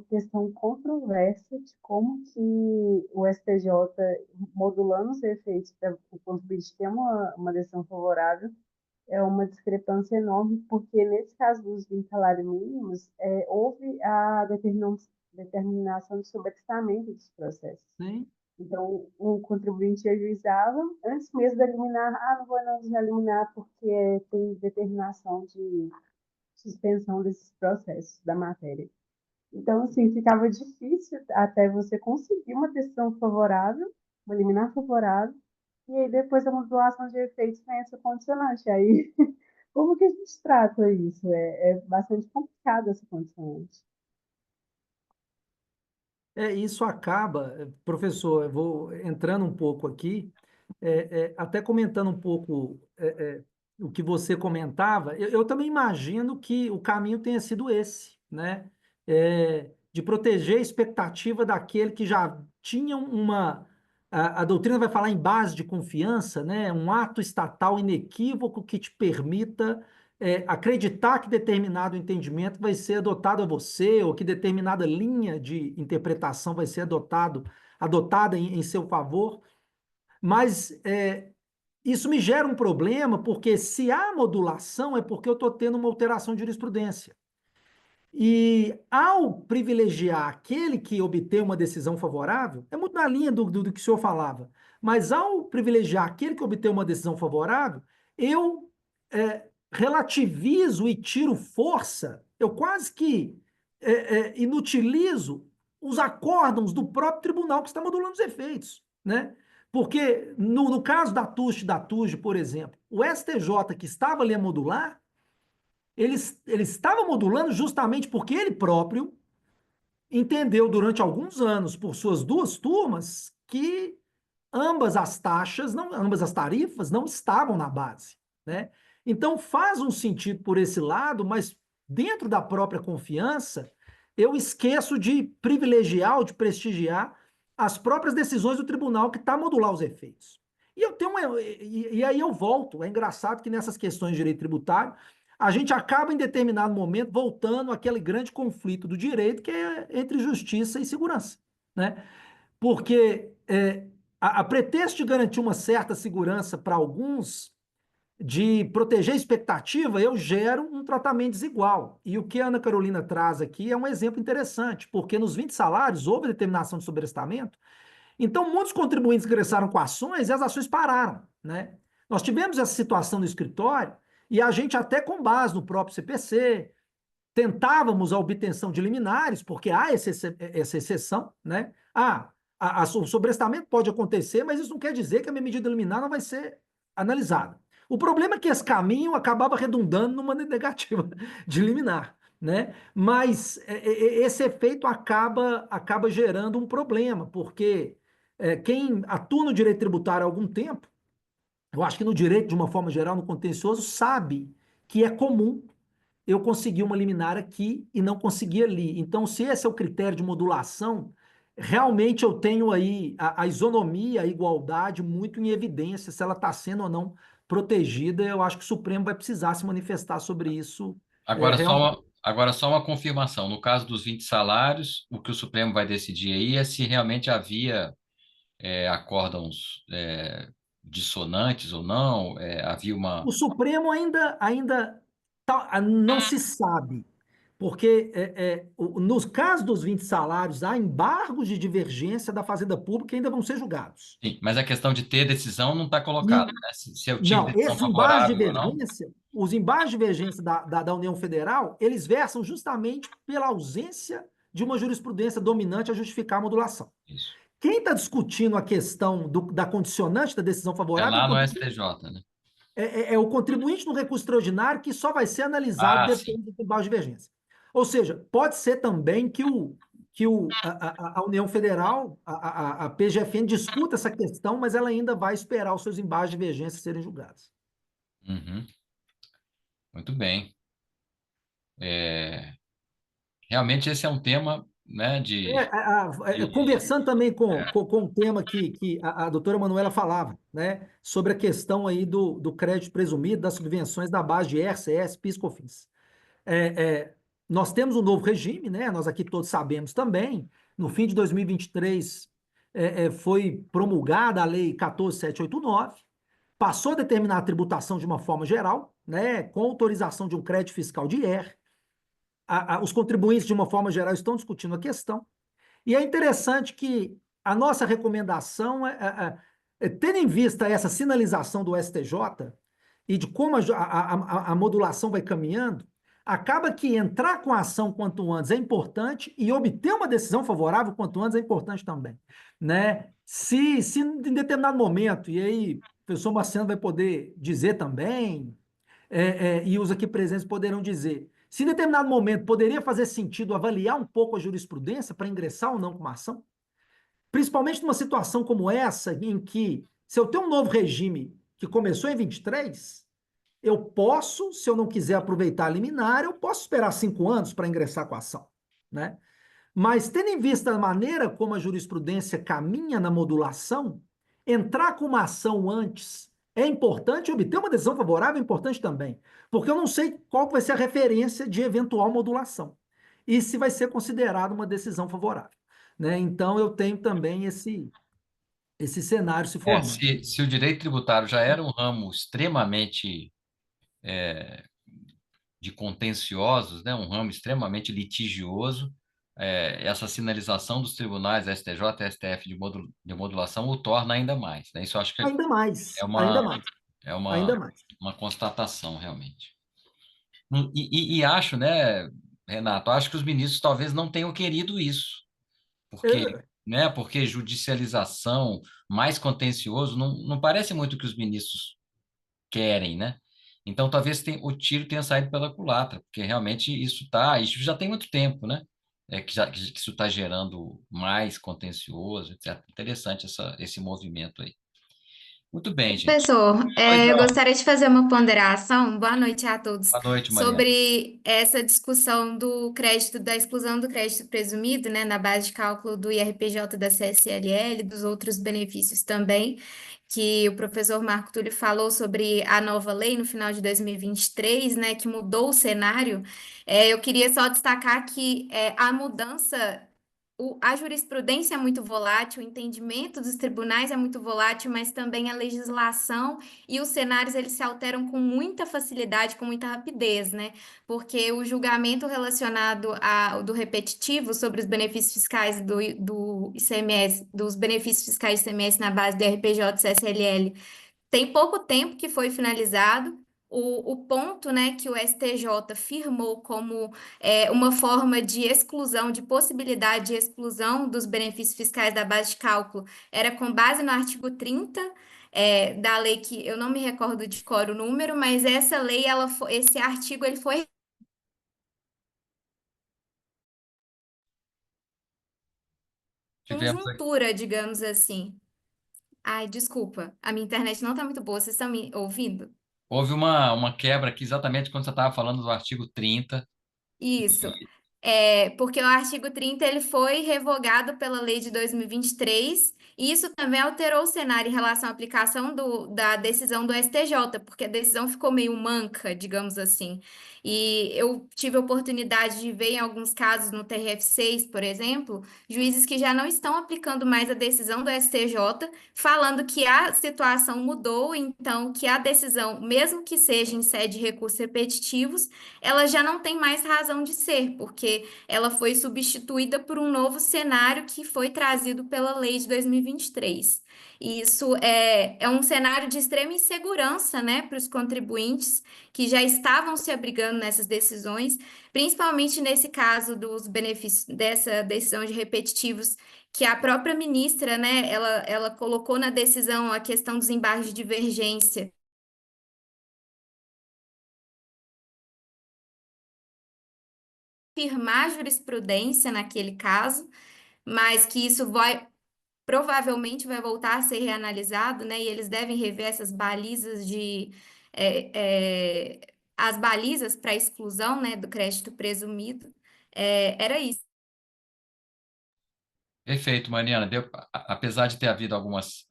questão controversa de como que o STJ, modulando os efeitos para o contribuinte ter uma decisão favorável, é uma discrepância enorme, porque nesse caso dos 20 salários mínimos, houve a determinação de sobrestamento dos processos. Sim. Então, o contribuinte ajuizava, antes mesmo da liminar, não vou analisar liminar porque tem determinação de suspensão desses processos da matéria. Então, assim, ficava difícil até você conseguir uma decisão favorável, uma liminar favorável, e aí depois a modulação de efeitos tem essa condicionante. Aí, como que a gente trata isso? É bastante complicado essa condicionante. Isso acaba, professor, eu vou entrando um pouco aqui, até comentando um pouco o que você comentava, eu também imagino que o caminho tenha sido esse, né? De proteger a expectativa daquele que já tinha uma. A doutrina vai falar em base de confiança, né? Um ato estatal inequívoco que te permita acreditar que determinado entendimento vai ser adotado a você, ou que determinada linha de interpretação vai ser adotada em seu favor. Mas isso me gera um problema, porque se há modulação é porque eu estou tendo uma alteração de jurisprudência. E ao privilegiar aquele que obtém uma decisão favorável, é muito na linha do que o senhor falava, mas ao privilegiar aquele que obtém uma decisão favorável, eu relativizo e tiro força, eu quase que inutilizo os acórdãos do próprio tribunal que está modulando os efeitos, né? Porque no caso da TUST, por exemplo, o STJ que estava ali a modular, ele estava modulando justamente porque ele próprio entendeu durante alguns anos, por suas duas turmas, que ambas as tarifas não estavam na base, né? Então faz um sentido por esse lado, mas dentro da própria confiança, eu esqueço de privilegiar ou de prestigiar as próprias decisões do tribunal que está a modular os efeitos. E aí eu volto. É engraçado que nessas questões de direito tributário, a gente acaba em determinado momento voltando àquele grande conflito do direito que é entre justiça e segurança, né? Porque a pretexto de garantir uma certa segurança para alguns, de proteger a expectativa, eu gero um tratamento desigual. E o que a Ana Carolina traz aqui é um exemplo interessante, porque nos 20 salários houve determinação de sobrestamento, então muitos contribuintes ingressaram com ações e as ações pararam, né? Nós tivemos essa situação no escritório e a gente até com base no próprio CPC, tentávamos a obtenção de liminares, porque há essa exceção, né? O sobrestamento pode acontecer, mas isso não quer dizer que a minha medida liminar não vai ser analisada. O problema é que esse caminho acabava redundando numa negativa de liminar, né? Mas esse efeito acaba gerando um problema, porque quem atua no direito tributário há algum tempo, eu acho que no direito, de uma forma geral, no contencioso, sabe que é comum eu conseguir uma liminar aqui e não conseguir ali. Então, se esse é o critério de modulação, realmente eu tenho aí a isonomia, a igualdade muito em evidência, se ela está sendo ou não protegida. Eu acho que o Supremo vai precisar se manifestar sobre isso realmente. Agora só uma confirmação. No caso dos 20 salários, o que o Supremo vai decidir aí é se realmente havia acórdãos dissonantes ou não, havia uma... O Supremo ainda não se sabe, porque nos casos dos 20 salários, há embargos de divergência da Fazenda Pública que ainda vão ser julgados. Sim, mas a questão de ter decisão não está colocada, E, né? Se eu tive não, decisão esses embargos de favorável ou não. divergência, os embargos de divergência da União Federal, eles versam justamente pela ausência de uma jurisprudência dominante a justificar a modulação. Isso. Quem está discutindo a questão da condicionante da decisão É favorável lá no STJ, né? é o contribuinte no recurso extraordinário que só vai ser analisado Sim. depois do embargo de divergência. Ou seja, pode ser também que a União Federal, a PGFN, discuta essa questão, mas ela ainda vai esperar os seus embargos de divergência serem julgados. Uhum. Muito bem. Realmente esse é um tema, né, Conversando também com o tema que a doutora Manuela falava, né, sobre a questão aí do crédito presumido, das subvenções da base de ER, CS, PIS, COFINS. Nós temos um novo regime, né, nós aqui todos sabemos também, no fim de 2023 foi promulgada a Lei 14.789, passou a determinar a tributação de uma forma geral, né, com autorização de um crédito fiscal de IR. Os contribuintes, de uma forma geral, estão discutindo a questão. E é interessante que a nossa recomendação tendo em vista essa sinalização do STJ e de como a modulação vai caminhando, acaba que entrar com a ação quanto antes é importante e obter uma decisão favorável quanto antes é importante também, né? Se em determinado momento, e aí o professor Marciano vai poder dizer também, e os aqui presentes poderão dizer, se em determinado momento poderia fazer sentido avaliar um pouco a jurisprudência para ingressar ou não com uma ação, principalmente numa situação como essa, em que, se eu tenho um novo regime que começou em 23, eu posso, se eu não quiser aproveitar a liminar, eu posso esperar 5 anos para ingressar com a ação, né? Mas, tendo em vista a maneira como a jurisprudência caminha na modulação, entrar com uma ação antes é importante, obter uma decisão favorável é importante também, porque eu não sei qual vai ser a referência de eventual modulação e se vai ser considerada uma decisão favorável, né? Então, eu tenho também esse cenário se formando. Se o direito tributário já era um ramo extremamente de contenciosos, né, um ramo extremamente litigioso, essa sinalização dos tribunais STJ e STF de modulação o torna ainda mais, né? Isso eu acho que Ainda mais, é ainda mais, ainda mais. uma constatação, realmente. E acho, né, Renato, acho que os ministros talvez não tenham querido isso, porque judicialização, mais contencioso, não parece muito o que os ministros querem, né? Então, talvez o tiro tenha saído pela culatra, porque realmente isso já tem muito tempo, né? Que isso está gerando mais contencioso, etc. Interessante esse movimento aí. Muito bem, gente. Professor, Pois eu não. gostaria de fazer uma ponderação, boa noite a todos, Boa noite, Mariana. sobre essa discussão do crédito, da exclusão do crédito presumido, né, na base de cálculo do IRPJ da CSLL, dos outros benefícios também, que o professor Marco Túlio falou sobre a nova lei no final de 2023, né, que mudou o cenário. Eu queria só destacar que a mudança. A jurisprudência é muito volátil, o entendimento dos tribunais é muito volátil, mas também a legislação e os cenários eles se alteram com muita facilidade, com muita rapidez, né? Porque o julgamento relacionado do repetitivo sobre os benefícios fiscais do ICMS, dos benefícios fiscais do ICMS na base do RPJ e CSLL, tem pouco tempo que foi finalizado. o ponto, né, que o STJ firmou como uma forma de exclusão, de possibilidade de exclusão dos benefícios fiscais da base de cálculo, era com base no artigo 30 da lei, que eu não me recordo de cor o número, mas essa lei, esse artigo, ele foi Tivemos conjuntura, digamos assim. Ai, desculpa, a minha internet não está muito boa, vocês estão me ouvindo? Houve uma quebra aqui exatamente quando você estava falando do artigo 30. Isso. Porque o artigo 30 ele foi revogado pela lei de 2023, e isso também alterou o cenário em relação à aplicação da decisão do STJ, porque a decisão ficou meio manca, digamos assim. E eu tive a oportunidade de ver em alguns casos no TRF6, por exemplo, juízes que já não estão aplicando mais a decisão do STJ, falando que a situação mudou, então que a decisão, mesmo que seja em sede de recursos repetitivos, ela já não tem mais razão de ser, porque ela foi substituída por um novo cenário que foi trazido pela lei de 2023. E isso é um cenário de extrema insegurança, né, para os contribuintes que já estavam se abrigando nessas decisões, principalmente nesse caso dos benefícios dessa decisão de repetitivos, que a própria ministra, né, ela colocou na decisão a questão dos embargos de divergência. Firmar jurisprudência naquele caso, mas que isso provavelmente vai voltar a ser reanalisado, né? E eles devem rever essas balizas as balizas para exclusão, né, do crédito presumido. Era isso. Perfeito, Mariana. Apesar de ter havido alguns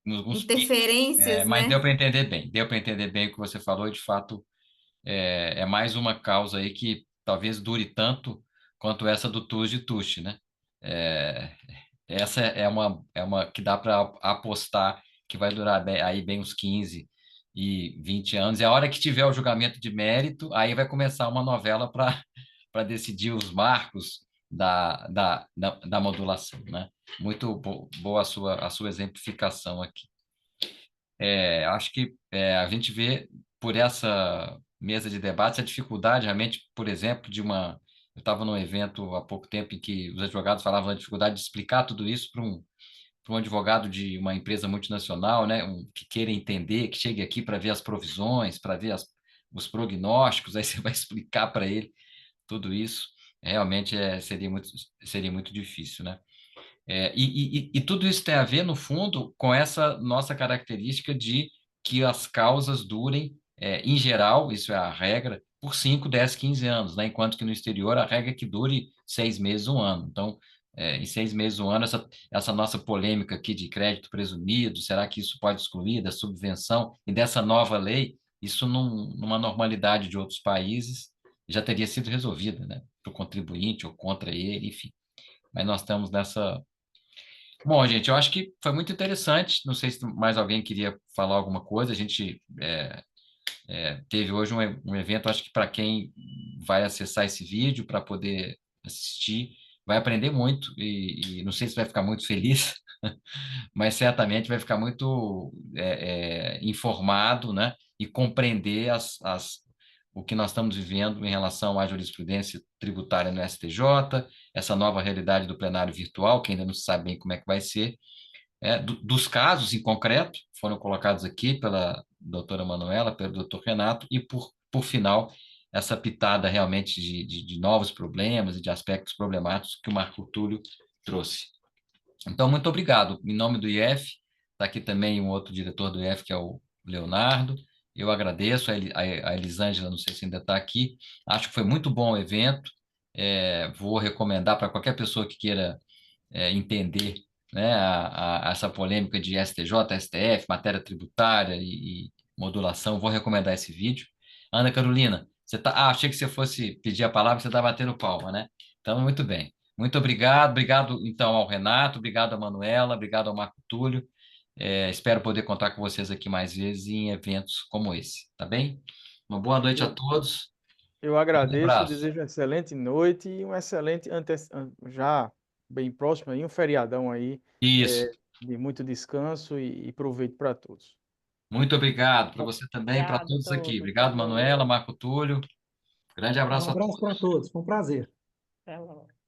picos, Interferências, mas deu né? para entender bem. Deu para entender bem o que você falou, e de fato é mais uma causa aí que talvez dure tanto quanto essa do TUS de Tuxi, né? É, essa é uma que dá para apostar que vai durar aí bem uns 15 e 20 anos. E a hora que tiver o julgamento de mérito, aí vai começar uma novela para decidir os marcos da modulação, né? Muito boa a sua exemplificação aqui. Acho que a gente vê por essa mesa de debates a dificuldade realmente, por exemplo, Eu estava num evento há pouco tempo em que os advogados falavam da dificuldade de explicar tudo isso para um advogado de uma empresa multinacional, né, que queira entender, que chegue aqui para ver as provisões, para ver os prognósticos, aí você vai explicar para ele tudo isso. Realmente seria muito difícil, né? E tudo isso tem a ver, no fundo, com essa nossa característica de que as causas durem, em geral, isso é a regra, por 5, 10, 15 anos, né? Enquanto que no exterior a regra é que dure 6 meses, um ano. Então, em 6 meses, um ano, essa nossa polêmica aqui de crédito presumido, será que isso pode excluir da subvenção e dessa nova lei, isso numa normalidade de outros países já teria sido resolvida, né? Para o contribuinte ou contra ele, enfim. Mas nós estamos nessa. Bom, gente, eu acho que foi muito interessante. Não sei se mais alguém queria falar alguma coisa. A gente teve hoje um evento, acho que para quem vai acessar esse vídeo para poder assistir, vai aprender muito e não sei se vai ficar muito feliz, mas certamente vai ficar muito informado, né? E compreender o que nós estamos vivendo em relação à jurisprudência tributária no STJ, essa nova realidade do plenário virtual, que ainda não se sabe bem como é que vai ser, dos casos em concreto, foram colocados aqui pela doutora Manuela, pelo doutor Renato, e por final, essa pitada realmente de novos problemas e de aspectos problemáticos que o Marco Túlio trouxe. Então, muito obrigado. Em nome do IF, está aqui também um outro diretor do IF, que é o Leonardo. Eu agradeço, a Elisângela, não sei se ainda está aqui. Acho que foi muito bom o evento. Vou recomendar para qualquer pessoa que queira entender, né, essa polêmica de STJ, STF, matéria tributária e modulação. Vou recomendar esse vídeo. Ana Carolina, você tá. Achei que você fosse pedir a palavra, você está batendo palma, né? Então, muito bem. Muito obrigado. Obrigado, então, ao Renato, obrigado à Manuela, obrigado ao Marco Túlio. Espero poder contar com vocês aqui mais vezes em eventos como esse, tá bem? Uma boa noite a Eu, todos. eu Um agradeço, abraço. desejo uma excelente noite e um excelente, já bem próximo aí, um feriadão aí, Isso. de muito descanso e proveito para todos. Muito obrigado para você também, para Obrigada a todos aqui. todos. Obrigado, Manuela, Marco Túlio. Grande Um abraço a abraço para todos. todos, foi um prazer. Até logo.